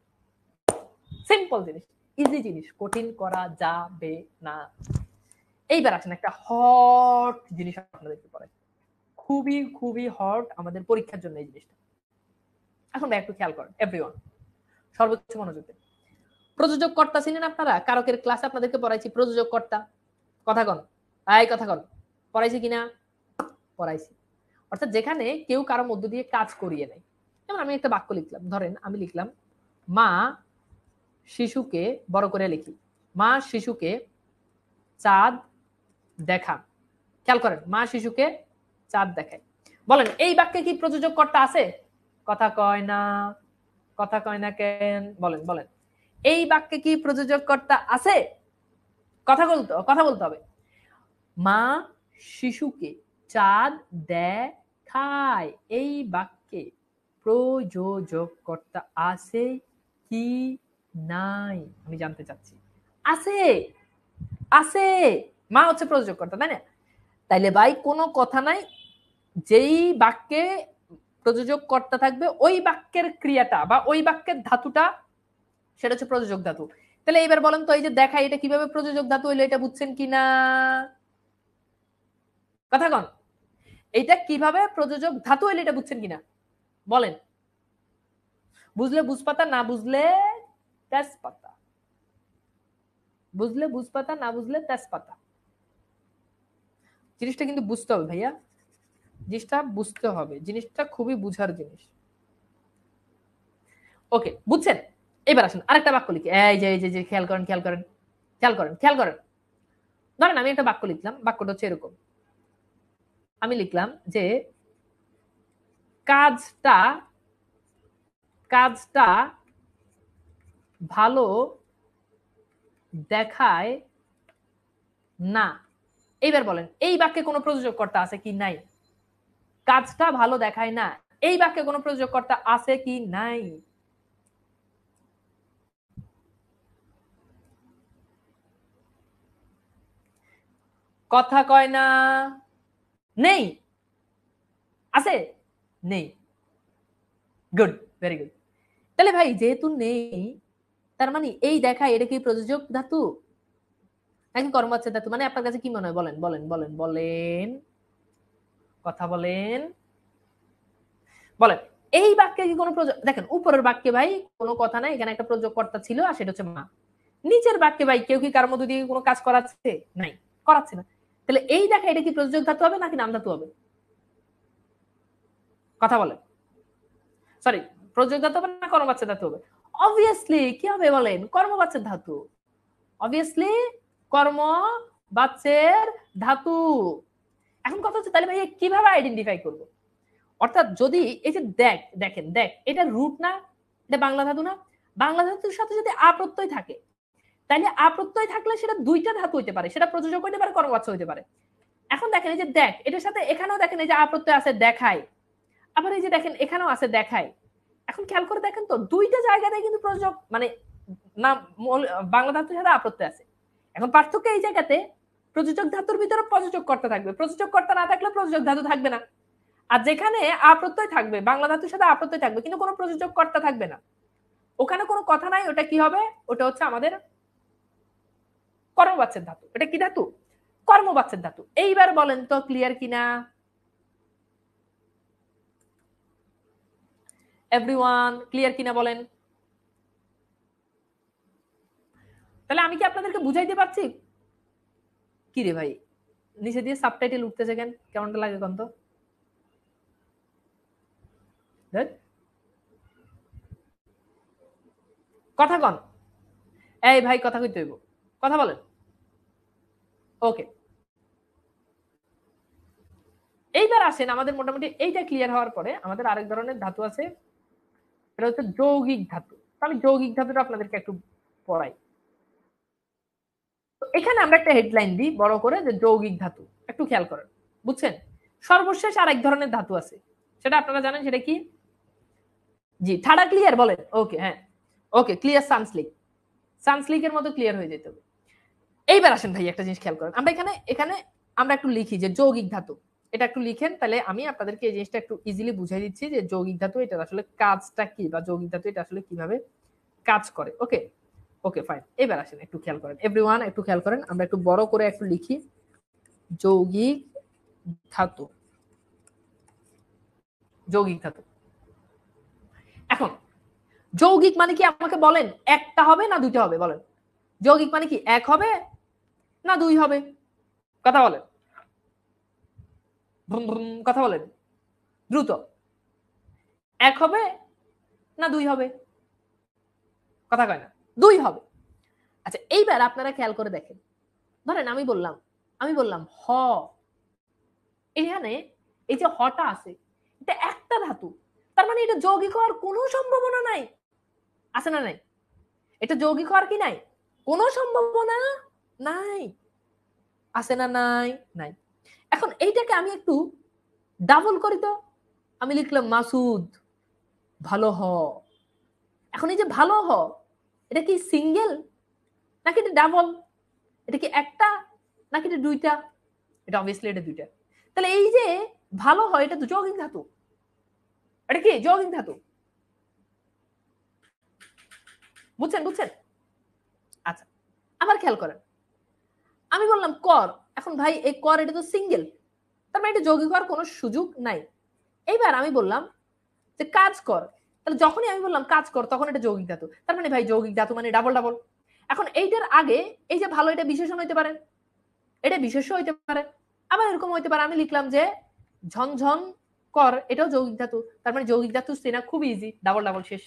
সিম্পল জিনিস, ইজি জিনিস, কঠিন করা যাবে না। এইবার আসেন একটা হট জিনিস আপনাদেরকে পড়াই, খুবই খুবই হট আমাদের পরীক্ষার জন্য এই জিনিসটা। এখন একটু খেয়াল করেন এভরিওয়ান, সর্বোচ্চ মনোযোগ দেন। প্রযোজক কর্তা চিনেন আপনারা? কারকের ক্লাসে আপনাদেরকে পড়াইছি প্রযোজক কর্তা। কথা কন, এই কথা কন, পড়াইছি কিনা? পড়াইছি। অর্থাৎ যেখানে কেউ কারো মধ্য দিয়ে কাজ করিয়ে নেয়। যেমন আমি একটা বাক্য লিখলাম, ধরেন আমি লিখলাম মা শিশুকে, বড় করে লিখি, মা শিশুকে চাঁদ দেখান। খেয়াল করেন, মা শিশুকে চাঁদ দেখায়। বলেন এই বাক্যে কি প্রযোজক কর্তা আছে? কথা কয় না, কথা কয় না কেন? বলেন বলেন, এই বাক্যে কি প্রযোজক কর্তা আছে? কথা বলতে হবে। মা শিশুকে চাঁদ দেখায়, এই বাক্যে প্রযোজক কর্তা আছে কি নাই আমি জানতে চাচ্ছি। আছে, আছে, মা হচ্ছে প্রযোজক কর্তা, তাই না? তাইলে ভাই কোনো কথা নাই, যেই বাক্যে প্রযোজক কর্তা থাকবে ওই বাক্যের ক্রিয়াটা বা ওই বাক্যের ধাতুটা সেটা হচ্ছে প্রযোজক ধাতু। তাহলে এইবার বলেন তো, এই যে দেখা, এটা কিভাবে প্রযোজক ধাতু হইলো, এটা বুঝছেন কিনা? কথা কন, এটা কিভাবে প্রযোজক ধাতু হইলো এটা বুঝছেন কিনা বলেন? বুঝলে বুঝপাতা, না বুঝলে তেজপাতা। বুঝলে বুঝপাতা, না বুঝলে তেজপাতা। জিনিসটা কিন্তু বুঝতে হবে ভাইয়া, জিনিসটা বুঝতে হবে, জিনিসটা খুবই বুঝার জিনিস। ওকে, বুঝছেন? এবার আসেন আরেকটা বাক্য লিখি, এই যে এই যে খেয়াল করেন খেয়াল করেন খেয়াল করেন খেয়াল করেন। ধরেন আমি একটা বাক্য লিখলাম, বাক্যটা হচ্ছে এরকম, আমি লিখলাম যে কাজটা কাজটা ভালো দেখায় না। এইবার বলেন এই বাক্যে কোনো প্রযোজক কর্তা আছে কি নাই? কাজটা ভালো দেখায় না, এই বাক্যে কোনো প্রযোজক কর্তা আছে কি নাই? কথা কয় না। নেই? আছে? নেই। Good, very good. তাহলে ভাই যেহেতু নেই, তার মানে এই দেখায় এটা কি প্রযোজক ধাতু নাকি কর্মবাচ্য ধাতু? মানে আপনার কাছে কি মনে হয়? বলেন বলেন বলেন বলেন, কথা বলেন বলেন। এই বাক্যে কি কোনো দেখেন উপরের বাক্যে ভাই কোনো কথা নাই, এখানে একটা প্রযোজক কর্তা ছিল আর সেটা হচ্ছে মা। নিচের বাক্যে ভাই কেউ কি কার মধ্যে দিয়ে কোনো কাজ করাচ্ছে? নাই, করাচ্ছে না। তাহলে এই দেখা এটা কি প্রযোজক ধাতু হবে নাকি নাম ধাতু হবে? কথা বলেন। সরি, প্রযোজক ধাতু হবে না কর্মবাচ্য ধাতু হবে? অবভিয়াসলি কি হবে বলেন? কর্মবাচ্যের ধাতু। অবভিয়াসলি কর্মবাচ্যের ধাতু। এখন কথা হচ্ছে তাহলে ভাই কিভাবে আইডেন্টিফাই করব? অর্থাৎ যদি এই যে দেখেন এটা রুট না, এটা বাংলা ধাতু না? বাংলা ধাতুর সাথে যদি প্রত্যয় থাকে, তাহলে প্রত্যয় থাকলে সেটা দুইটা ধাতু হইতে পারে, সেটা প্রযোজক হইতে পারে, কর্মবাচ্য হইতে পারে। এখন দেখেন এই যে এটার সাথে এখানেও দেখেন এই যে প্রত্যয় আছে দেখায়, আবার এই যে দেখেন এখানেও আছে দেখায়। এখন খেয়াল করে দেখেন তো দুইটা জায়গাতে কিন্তু প্রযোজক মানে না বাংলা ধাতুর সাথে আপ্রত্যয় আছে। এখন পার্থক্য এই জায়গাতে প্রযোজক ধাতুর ভিতরে প্রযোজক কর্তা থাকবে, প্রযোজক কর্তা না থাকলে প্রযোজক ধাতু থাকবে না। আর যেখানে আপ্রত্যয় থাকবে বাংলা ধাতুর সাথে আপ্রত্যয় থাকবে কিন্তু কোনো প্রযোজক কর্তা থাকবে না, ওখানে কোনো কথা নাই, ওটা কি হবে? ওটা হচ্ছে আমাদের কর্মবাচ্যের ধাতু। এটা কি ধাতু? কর্মবাচ্যের ধাতু। এইবার বলেন তো ক্লিয়ার কিনা এভরিওয়ান? ক্লিয়ার কিনা বলেন? তাহলে আমি কি আপনাদেরকে বুঝাইতে পারছি? কি রে ভাই নিচে দিয়ে সাবটাইটেল উঠতেছে কেন? কেমনটা লাগে কোন তো? কথা কন, এই ভাই কথা কইতে হইব, কথা বলেন। ওকে, এইবার আসেন আমাদের মোটামুটি এইটা ক্লিয়ার হওয়ার পরে আমাদের আরেক ধরনের ধাতু আছে, এটা হচ্ছে যৌগিক ধাতু। আমি যৌগিক ধাতুটা আপনাদেরকে একটু পড়াই। এখানে আমরা একটা হেডলাইন দিই বড় করে যে যৌগিক ধাতু, একটু খেয়াল করেন, বুঝছেন? সর্বশেষ আরেক ধরনের ধাতু আছে, সেটা আপনারা জানেন, সেটা কি? জি, ঠাডা ক্লিয়ার বলেন। ওকে, হ্যাঁ, ওকে ক্লিয়ার। সানস্লিক, সানস্লিকের মতো ক্লিয়ার হয়ে যেতে হবে। এইবার আসেন ভাই একটা জিনিস খেয়াল করেন, আমরা এখানে এখানে আমরা একটু লিখি যে যৌগিক ধাতু, এটা একটু লিখেন, তাহলে আমি আপনাদেরকে এই জিনিসটা একটু ইজিলি বুঝাই দিচ্ছি যে যৌগিক ধাতু এটা আসলে কাজটা কি, বা যৌগিক ধাতু এটা আসলে কিভাবে কাজ করে। ওকে, ওকে ফাইন। এবার আসেন একটু খেয়াল করেন এভরিওয়ান, একটু খেয়াল করেন, আমরা একটু বড় করে একটু লিখি যৌগিক ধাতু। যৌগিক ধাতু, এখন যৌগিক মানে কি আমাকে বলেন? একটা হবে না দুইটা হবে? বলেন, যৌগিক মানে কি এক হবে না দুই হবে? কথা বলেন, কথা বলেন দ্রুত। এক হবে না দুই হবে? কথা কয় না, দুই হবে। আচ্ছা এইবার আপনারা খেয়াল করে দেখেন, ধরেন আমি বললাম হ, এখানে এই যে হটা আছে এটা একটা ধাতু, তার মানে এটা যৌগিক হওয়ার কোনো সম্ভাবনা নাই, আছে না নাই? এটা যৌগিক হওয়ার কি নাই? কোনো সম্ভাবনা নাই, আছে না নাই? নাই। এখন এইটাকে আমি একটু ডাবল করি তো, আমি লিখলাম মাসুদ ভালো হ। এখন এই যে ভালো হ, এটা কি সিঙ্গেল নাকি এটা ডাবল? এটা কি একটা নাকি এটা দুইটা? এটা অবভিয়াসলি এটা দুইটা। তাহলে এই যে ভালো হয় এটা তো যৌগিক ধাতু, এটা কি যৌগিক ধাতু? বুঝছেন? বুঝছেন? আচ্ছা আবার খেয়াল করেন, আমি বললাম কর, এখন ভাই এই কর এটা তো সিঙ্গেল, তার মানে এটা যৌগিক হওয়ার কোনো সুযোগ নাই। এইবার আমি বললাম যে কাজ কর, তাহলে যখনই আমি বললাম কাজ কর তখন এটা যৌগিক ধাতু, তার মানে ভাই যৌগিক ধাতু মানে ডাবল ডাবল। এখন এইটার আগে এই যে ভালো, এটা বিশেষণ হইতে পারে, এটা বিশেষ্য হইতে পারে, আবার এরকম হইতে পারে আমি লিখলাম যে ঝনঝন কর, এটাও যৌগিক ধাতু, তার মানে যৌগিক ধাতু চেনা খুব ইজি, ডাবল ডাবল শেষ।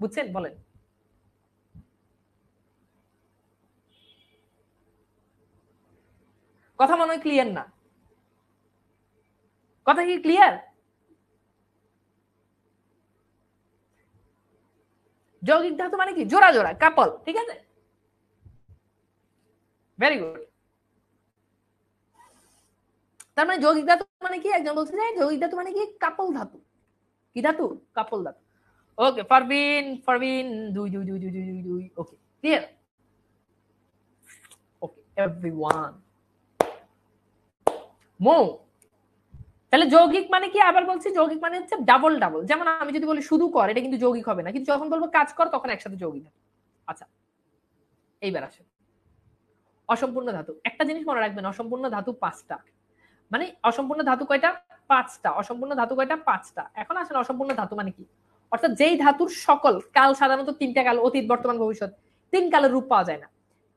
বুঝছেন? বলেন। কথা মনে হয় ক্লিয়ার না? কথা কি ক্লিয়ার? যৌগিক ধাতু মানে কি জোড়া জোড়া কাপল, ঠিক আছে, ভেরি গুড। তার মানে যৌগিক ধাতু মানে কি, একজন বলছে যে যৌগিক ধাতু মানে কি কাপল ধাতু। কি ধাতু? কাপল ধাতু। ওকে পারবিন, পারবিন দুই দুই দুই দুই দুই দুই দুই। Okay clear? ওকে এভরিওয়ান মো। তাহলে যৌগিক মানে কি, আবার বলছি যৌগিক মানে হচ্ছে ডাবল ডাবল। যেমন আমি যদি বলি শুধু কর, এটা কিন্তু যৌগিক হবে না, কিন্তু যখন বলবো কাজ কর তখন একসাথে যৌগিক হবে। আচ্ছা এইবার আসে অসম্পূর্ণ ধাতু। একটা জিনিস মনে রাখবেন, অসম্পূর্ণ ধাতু পাঁচটা। মানে অসম্পূর্ণ ধাতু কয়টা? পাঁচটা। অসম্পূর্ণ ধাতু কয়টা? পাঁচটা। এখন আসলে অসম্পূর্ণ ধাতু মানে কি, অর্থাৎ যেই ধাতুর সকল কাল, সাধারণত তিনটা কাল, অতীত বর্তমান ভবিষ্যৎ, তিন কালের রূপ পাওয়া যায় না।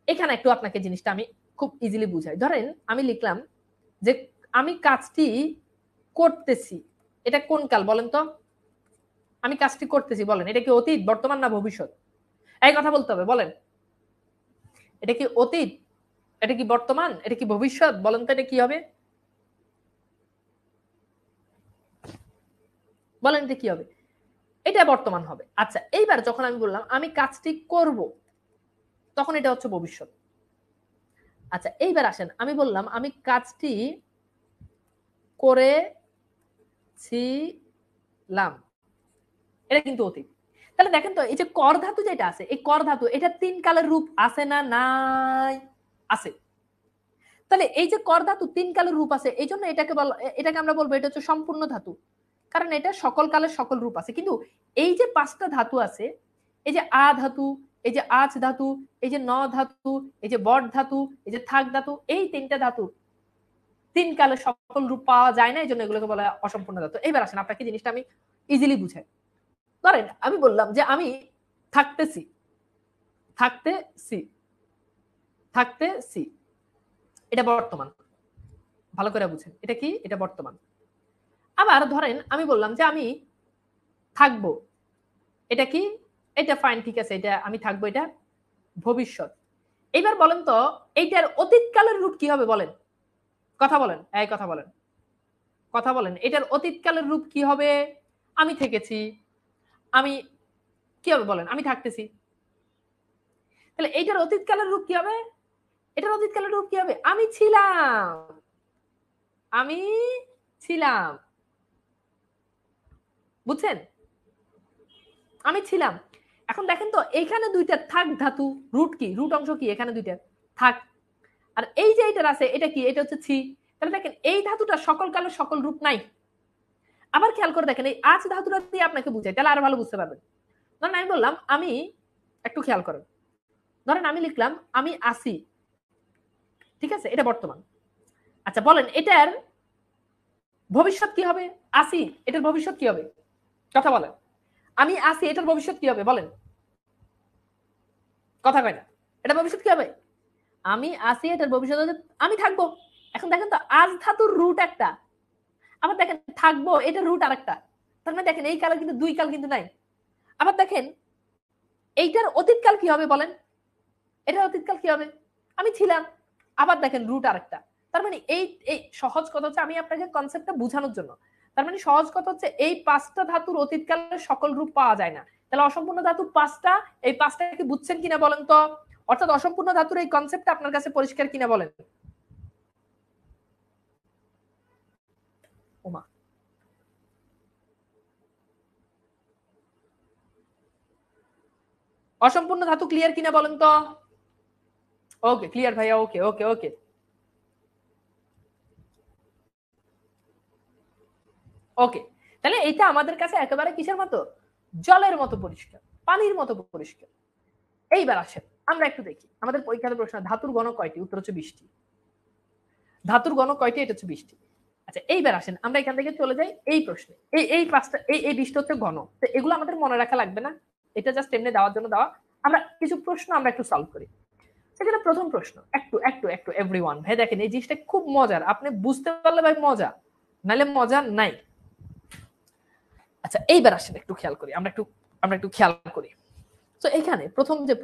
এখানে একটু আপনাকে জিনিসটা আমি খুব ইজিলি বুঝাই। ধরেন আমি লিখলাম যে আমি কাজটি করতেছি, এটা কোন কাল বলেন তো? আমি কাজটি করতেছি বলেন, এটা কি অতীত, বর্তমান না ভবিষ্যৎ? এই কথা বলতে হবে, বলেন এটা কি অতীত, এটা কি বর্তমান, এটা কি ভবিষ্যৎ? বলেন তো এটা কি হবে? বলেন এটা কি হবে? এটা বর্তমান হবে। আচ্ছা এইবার যখন আমি বললাম আমি কাজটি করব, তখন এটা হচ্ছে ভবিষ্যৎ। আচ্ছা এইবার আসেন, আমি বললাম আমি কাজটি করেছিলাম, এটা কিন্তু অতীত। তাহলে দেখেন তো এই যে কর ধাতু যেটা আছে, এই কর ধাতু এটা 3 কালের রূপ আছে না নাই? আছে। তাহলে এই যে কর ধাতু 3 কালের রূপ আছে, এই জন্য এটাকে আমরা বলবো এটা হচ্ছে সম্পূর্ণ ধাতু, কারণ এটা সকল কালের সকল রূপ আছে। কিন্তু এই যে 5টা ধাতু আছে, এই যে আ ধাতু, এই যে আচ ধাতু, এই যে ন ধাতু, এই যে বট ধাতু, এই যে থাক ধাতু, এই 3টা ধাতু 3 কালের সকল রূপ পাওয়া যায় না, এই জন্য এগুলোকে বলা হয় অসম্পূর্ণ ধাতু। এইবার আসেন আপনাকে জিনিসটা আমি ইজিলি বুঝাই। ধরেন আমি বললাম যে আমি থাকতেছি, থাকতেছি, থাকতেছি, এটা বর্তমান, ভালো করে বুঝেন এটা কি, এটা বর্তমান। আবার ধরেন আমি বললাম যে আমি থাকবো, এটা কি, এটা ফাইন, ঠিক আছে, এটা আমি থাকবো, এটা ভবিষ্যৎ। এইবার বলেন তো এইটার অতীতকালের রূপ কি হবে বলেন, কথা বলেন, এই কথা বলেন, কথা বলেন, এটার অতীতকালের রূপ কি হবে? আমি থেকেছি, আমি কি হবে বলেন, আমি থাকতেছি। তাহলে এইটার অতীতকালের রূপ কি হবে? এটার অতীতকালের রূপ কি হবে? আমি ছিলাম, আমি ছিলাম, বুঝছেন? আমি ছিলাম। এখন দেখেন তো এখানে দুইটা থাক ধাতু, রুট কি, রুট অংশ কি, এখানে দুইটা থাক, আর এই যে এটার আছে এটা কি, এটা হচ্ছে ছি। তাহলে দেখেন এই ধাতুটা সকল কালের সকল রূপ নাই। আবার খেয়াল করে দেখেন এই আজ ধাতুটা দিয়ে আপনাকে বুঝাই, তাহলে আরো ভালো বুঝতে পারবেন। ধরেন আমি বললাম আমি, একটু খেয়াল করেন, ধরেন আমি লিখলাম আমি আসি, ঠিক আছে, এটা বর্তমান। আচ্ছা বলেন এটার ভবিষ্যৎ কি হবে? আসি, এটার ভবিষ্যৎ কি হবে, কথা বলেন। আমি আসি, এটার ভবিষ্যৎ কি হবে বলেন, কথা কয় না, এটা ভবিষ্যৎ কি হবে? আমি আসি, এটার ভবিষ্যৎ হচ্ছে আমি থাকবো। এখন দেখেন তো আজ ধাতুর রুট একটা, আবার দেখেন থাকবো এটা রুট আরেকটা, তার মানে দেখেন এই কালে কিন্তু 2 কাল কিন্তু নাই। আবার দেখেন এইটার অতীতকাল কি হবে বলেন, এটার অতীতকাল কি হবে? আমি ছিলাম। আবার দেখেন রুট আরেকটা, তার মানে এই এই সহজ কথা হচ্ছে আমি আপনাকে কনসেপ্টটা বোঝানোর জন্য, তার মানে সহজ কথা হচ্ছে এই 5টা ধাতুর অতীতকালের সকল রূপ পাওয়া যায় না। তাহলে অসম্পূর্ণ ধাতু 5টা, এই 5টা কি বুঝছেন কিনা বলেন তো? অর্থাৎ অসম্পূর্ণ ধাতুর এই কনসেপ্টটা আপনার কাছে পরিষ্কার কিনা বলেন। ওমা, অসম্পূর্ণ ধাতু ক্লিয়ার কিনা বলেন তো? ওকে ক্লিয়ার ভাইয়া, ওকে ওকে ওকে ওকে। তাহলে এটা আমাদের কাছে একেবারে কিসের মতো, জলের মতো পরিষ্কার, পানির মতো পরিষ্কার। এইবার আসেন আমরা একটু দেখি আমাদের পরীক্ষাতে প্রশ্ন, ধাতুর গণ কয়টি? উত্তর হচ্ছে 20টি। ধাতুর গণ কয়টি? এটা হচ্ছে 20টি। আচ্ছা এইবার আসেন আমরা এখান থেকে চলে যাই এই প্রশ্নে, এই 5টা, এই 20টা হচ্ছে ঘন, তো এগুলো আমাদের মনে রাখা লাগবে না, এটা জাস্ট এমনি দেওয়ার জন্য দেওয়া। আমরা কিছু প্রশ্ন আমরা একটু সলভ করি। সেখানে প্রথম প্রশ্ন, একটু একটু একটু এভরিওয়ান ভাই দেখেন এই জিনিসটা খুব মজার, আপনি বুঝতে পারলে ভাই মজা, নাহলে মজা নাই। আচ্ছা এইবার আসেন একটু খেয়াল করি, আমরা একটু খেয়াল করি। তো এখানে প্রথম যে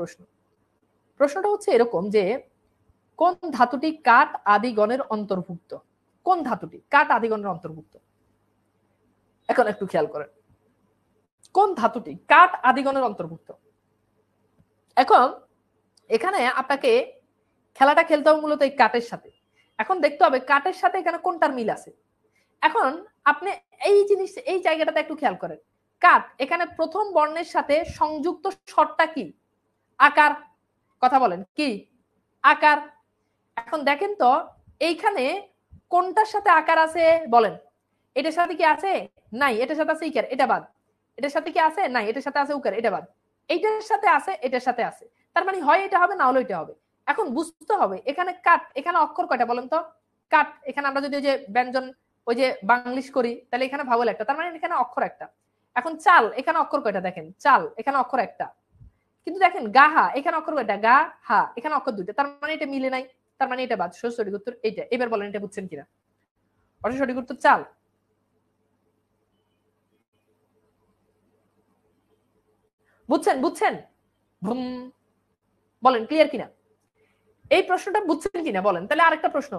প্রশ্নটা হচ্ছে এরকম যে কোন ধাতুটি কাঠ আদিগণের অন্তর্ভুক্ত? কোন ধাতুটি কাঠ আদিগণের অন্তর্ভুক্ত? এখন একটু খেয়াল করেন কোন ধাতুটি কাঠ আদিগণের অন্তর্ভুক্ত। এখন এখানে আপনাকে খেলাটা খেলতে হবে মূলত এই কাঠের সাথে। এখন দেখতে হবে কাঠের সাথে এখানে কোনটার মিল আছে। এখন আপনি এই জিনিস, এই জায়গাটাতে একটু খেয়াল করেন, কাঠ এখানে প্রথম বর্ণের সাথে সংযুক্ত স্বরটা কি? আকার, কথা বলেন কি? আকার। এখন দেখেন তো এইখানে কোনটার সাথে আকার আছে বলেন, এটার সাথে কি আছে? নাই। এটার সাথে আছে ইকার, এটা বাদ। এটার সাথে কি আছে? নাই। এটার সাথে আছে উকার, এটা বাদ। এইটার সাথে আছে, এটার সাথে আছে, তার মানে হয় এটা হবে না হলে এটা হবে। এখন বুঝতে হবে এখানে কাট, এখানে অক্ষর কয়টা বলেন তো? কাট, এখানে আমরা যদি ওই যে ব্যঞ্জন ওই যে বাংলিশ করি তাহলে এখানে ভাওয়েল একটা, তার মানে এখানে অক্ষর একটা। এখন চাল, এখানে অক্ষর কয়টা দেখেন, চাল এখানে অক্ষর একটা, কিন্তু দেখেন গাহা এখানে অক্ষর কয়টা, গা হা এখানে অক্ষর দুইটা, তার মানে এটা মিলে নাই, তার মানে এটা বাদ। সঠিক উত্তর এইটা। এবার বলেন এটা বুঝছেন কিনা? অবশ্যই সঠিক উত্তর চাল। বুঝছেন বুঝছেন? বলেন ক্লিয়ার কিনা? এই প্রশ্নটা বুঝছেন কিনা বলেন, তাহলে আরেকটা প্রশ্ন।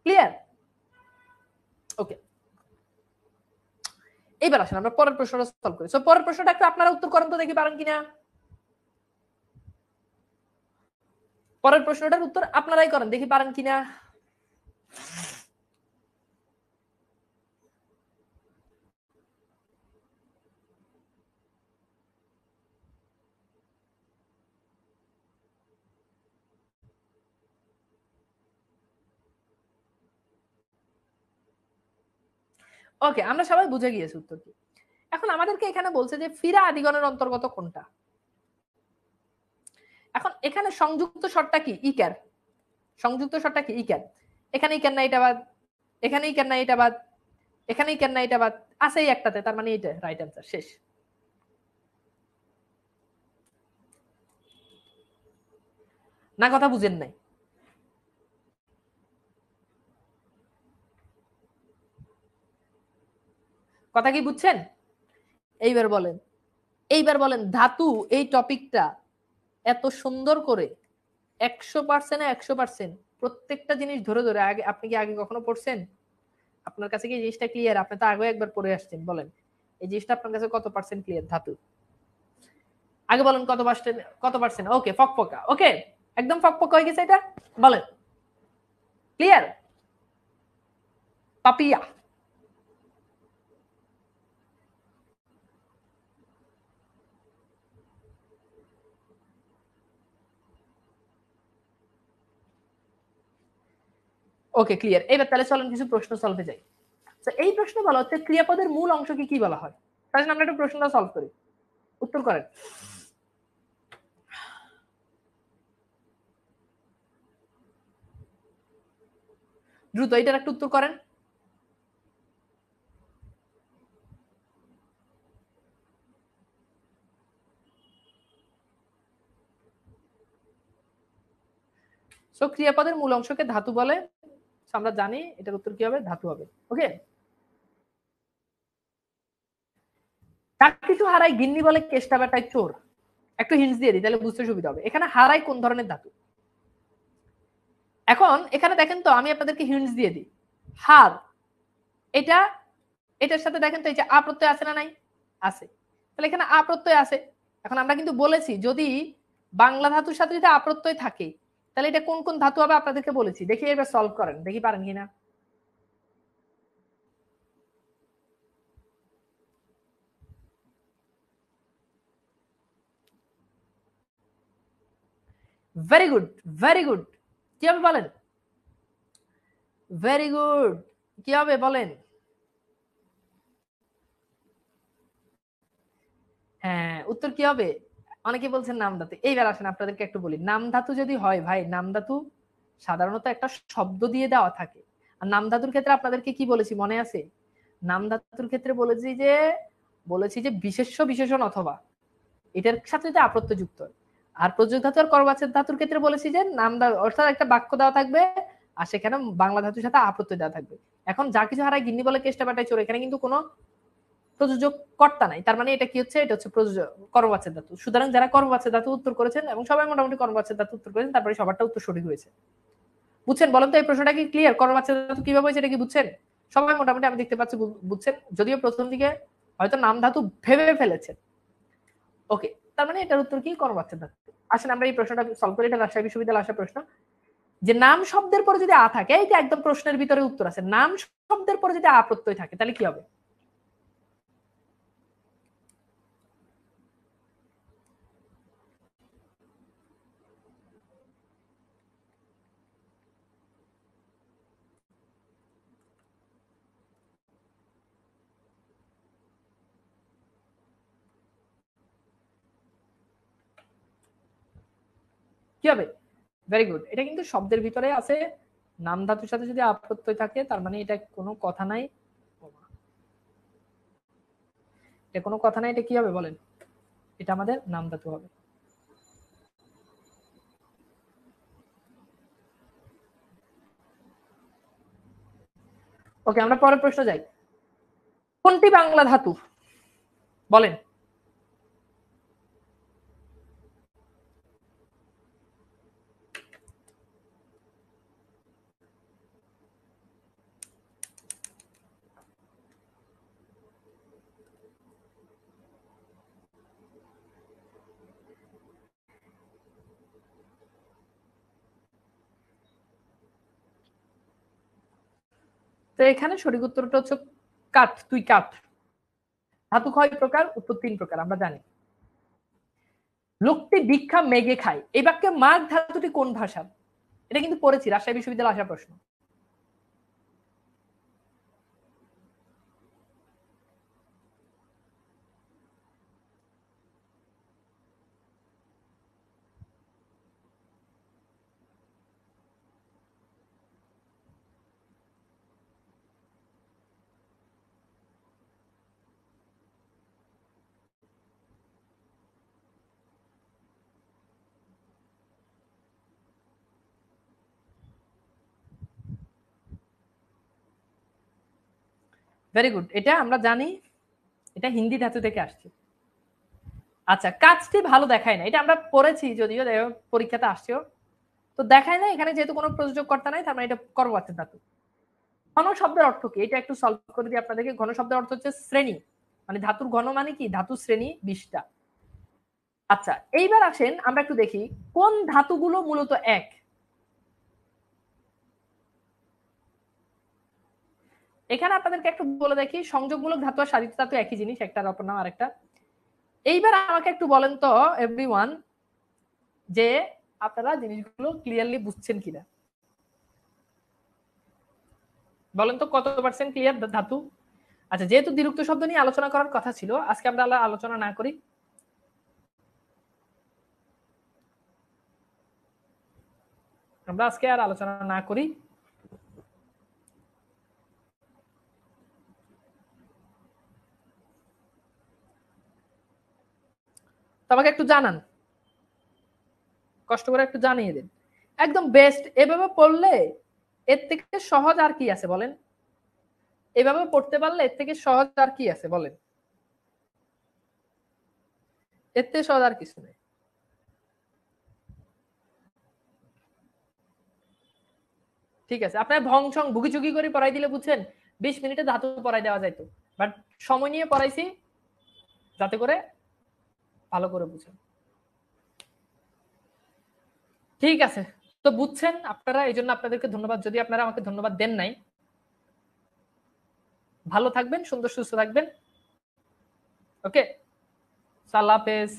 ক্লিয়ার? ওকে এইবার আসেন আমরা পরের প্রশ্নটা সলভ করি। সো পরের প্রশ্নটা একটু আপনারা উত্তর করেন তো দেখি পারেন কিনা। পরের প্রশ্নটার উত্তর আপনারাই করেন, দেখি পারেন কিনা। ওকে, আমরা সবাই বুঝে গিয়েছি উত্তর কি। এখন আমাদেরকে এখানে বলছে যে ফিরা আদিগণের অন্তর্গত কোনটা। এখন এখানে সংযুক্ত স্বরটা কি? ইকার। সংযুক্ত স্বরটা কি? ইকার। এখানে ইকার না, এটা বাদ। এখানে ইকার না, এটা বাদ। এখানে ইকার না, এটা বাদ। আছে এই একটাতে, তার মানে এটা রাইট অ্যান্সার, শেষ। না কথা বুঝেন নাই? কথা কি বুঝছেন? এইবার বলেন, এইবার বলেন ধাতু এই টপিকটা এত সুন্দর করে 100% 100% প্রত্যেকটা জিনিস ধরে ধরে আগে আপনি কি আগে কখনো পড়ছেন? আপনার কাছে কি এই জিনিসটা ক্লিয়ার? আপনি তো আগে একবার পড়ে আসছেন, বলেন এই জিনিসটা আপনার কাছে কত পার্সেন্ট ক্লিয়ার ধাতু? আগে বলেন কত পার্সেন্ট, কত পার্সেন্ট? ওকে, ফকফকা, ওকে, একদম ফকফকা হয়ে গেছে এটা, বলেন ক্লিয়ার। পাপিয়া। ওকে, ক্লিয়ার। এবার তাহলে চলেন কিছু প্রশ্ন সলভে যাই। তো এই প্রশ্ন বলা হচ্ছে ক্রিয়াপদের মূল অংশকে কি বলা হয়? তাহলে আমরা একটু প্রশ্নটা সলভ করি, উত্তর করেন দ্রুত, এটার একটা উত্তর করেন। সো ক্রিয়াপদের মূল অংশকে ধাতু বলে, আমরা জানি এটার উত্তর কি হবে, ধাতু হবে। ওকে, যা কিছু হারাই গিন্নি বলে কেষ্টা বেটায় চোর। একটু হিন্টস দিয়ে দিই তাহলে বুঝতে সুবিধা হবে। এখানে হারাই কোন ধরনের ধাতু? এখন এখানে দেখেন তো, আমি আপনাদেরকে হিন্টস দিয়ে দিই। হার, এটা, এটার সাথে দেখেন তো এই যে আ প্রত্যয় আছে না নাই? আছে। তাহলে এখানে আ প্রত্যয় আছে। এখন আমরা কিন্তু বলেছি যদি বাংলা ধাতুর সাথে যদি আ প্রত্যয় থাকে তাহলে এটা কোন কোন ধাতু হবে আপনাদেরকে বলেছি। দেখি এবার সলভ করেন, দেখি পারেন কিনা। Very good, very good. কি হবে বলেন? Very good. কি হবে বলেন? হ্যাঁ, উত্তর কি হবে? অনেকে বলছেন নাম ধাতু। এইবার আসেন আপনাদেরকে একটু বলি, নাম ধাতু যদি হয় ভাই, নাম ধাতু সাধারণত একটা শব্দ দিয়ে দেওয়া থাকে। আর নাম ধাতুর ক্ষেত্রে আপনাদেরকে কি বলেছি মনে আছে? নাম ধাতুর ক্ষেত্রে বলেছি যে বিশেষ্য বিশেষণ অথবা এটার সাথে যদি আপ্রত্যয় যুক্ত হয়। আর প্রযোজক ধাতু আর করবাচক ধাতুর ক্ষেত্রে বলেছি যে নাম অর্থাৎ একটা বাক্য দেওয়া থাকবে আর সেখানে বাংলা ধাতুর সাথে আপ্রত্যয় দেওয়া থাকবে। এখন যা কিছু হারায় গিন্নি বলে কেষ্টা পাটায় চোর, এখানে কিন্তু কোনো প্রযোজক কর্তা নাই, তার মানে এটা কি হচ্ছে, এটা হচ্ছে প্রযোজক কর্মবাচ্যের ধাতু। সুতরাং যারা কর্মবাচ্যের ধাতু উত্তর করেছেন এবং সবাই মোটামুটি কর্মবাচ্যের ধাতু উত্তর করেছেন, তারপরে সবারটা উত্তর সঠিক হয়েছে। বুঝছেন? বলেন তো এই প্রশ্নটা কি ক্লিয়ার? কর্মবাচ্যের ধাতু কিভাবে হয়েছে এটা কি বুঝছেন? সবাই মোটামুটি আমি দেখতে পাচ্ছি বুঝছেন, যদিও প্রথম দিকে হয়তো নাম ধাতু ভেবে ফেলেছেন। ওকে, তার মানে এটার উত্তর কি? কর্মবাচ্যের ধাতু। আসেন আমরা এই প্রশ্নটা সলভ করি, এটা রাজশাহী বিশ্ববিদ্যালয়ে আসা প্রশ্ন। যে নাম শব্দের পরে যদি আ থাকে, এইটা একদম প্রশ্নের ভিতরে উত্তর আছে, নাম শব্দের পরে যদি আ প্রত্যয় থাকে তাহলে কি হবে? কি হবে? ভেরি গুড, এটা কিন্তু শব্দের ভিতরে আছে। নাম ধাতুর সাথে যদি আ প্রত্যয় থাকে তার মানে এটা কোনো কথা নাই, এটা কোনো কথা নাই, এটা কি হবে বলেন? এটা আমাদের নাম ধাতু হবে। ওকে, আমরা পরের প্রশ্ন যাই। কোনটি বাংলা ধাতু বলেন? তো এখানে সঠিক উত্তরটা হচ্ছে কাঠ। তুই কাঠ। ধাতু কয় প্রকার? উত্তর 3 প্রকার, আমরা জানি। লোকটি ভিক্ষা মেঘে খায়, এই বাক্যে মাঘ ধাতুটি কোন ভাষা? এটা কিন্তু পড়েছি, রাজশাহী বিশ্ববিদ্যালয়ে আসা প্রশ্ন। ভেরি গুড, এটা আমরা জানি, এটা হিন্দি ধাতু থেকে আসছে। আচ্ছা, কাজটি ভালো দেখায় না, এটা আমরা পড়েছি যদিও, পরীক্ষাতে আসছেও। তো দেখায় না, এখানে যেহেতু কোনো প্রযোজক কর্তা নাই, তার মানে এটা করবাচ্ছের ধাতু। ঘন শব্দের অর্থ কি? এটা একটু সলভ করে দিই আপনাদেরকে। ঘন শব্দের অর্থ হচ্ছে শ্রেণী, মানে ধাতুর ঘন মানে কি? ধাতু শ্রেণী 20টা। আচ্ছা, এইবার আসেন আমরা একটু দেখি কোন ধাতুগুলো মূলত এক। এখানে আপনাদেরকে একটু বলে দেখি, সংযোগমূলক ধাতু আর সাধিত ধাতু একই জিনিস, একটার অপর নাম আরেকটা। এইবার আমাকে একটু বলেন তো এভরিওয়ান, যে আপনারা জিনিসগুলো ক্লিয়ারলি বুঝছেন কিনা, বলেন তো কত পার্সেন্ট ক্লিয়ার ধাতু? আচ্ছা, যেহেতু দ্বিরুক্ত শব্দ নিয়ে আলোচনা করার কথা ছিল, আজকে আমরা আলোচনা না করি। আমরা আজকে আর আলোচনা না করি। তো আমাকে একটু জানান, কষ্ট করে একটু জানিয়ে দিন। একদম বেস্ট। এভাবে পড়লে এর থেকে সহজ আর কি আছে বলেন? এভাবে পড়তে পারলে এর থেকে সহজ আর কি আছে বলেন? এর থেকে সহজ আর কিছু নেই। ঠিক আছে, আপনার ভংসং ভুগিচুগি করে পড়াই দিলে বুঝছেন 20 মিনিটে ধাতু পড়াই দেওয়া যাইতো, বাট সময় নিয়ে পড়াইছি যাতে করে ভালো করে বুঝেন। ঠিক আছে, তো বুঝছেন আপনারা, এই জন্য আপনাদেরকে ধন্যবাদ। যদি আপনারা আমাকে ধন্যবাদ দেন নাই, ভালো থাকবেন, সুন্দর সুস্থ থাকবেন। ওকে, আল্লাহ হাফেজ।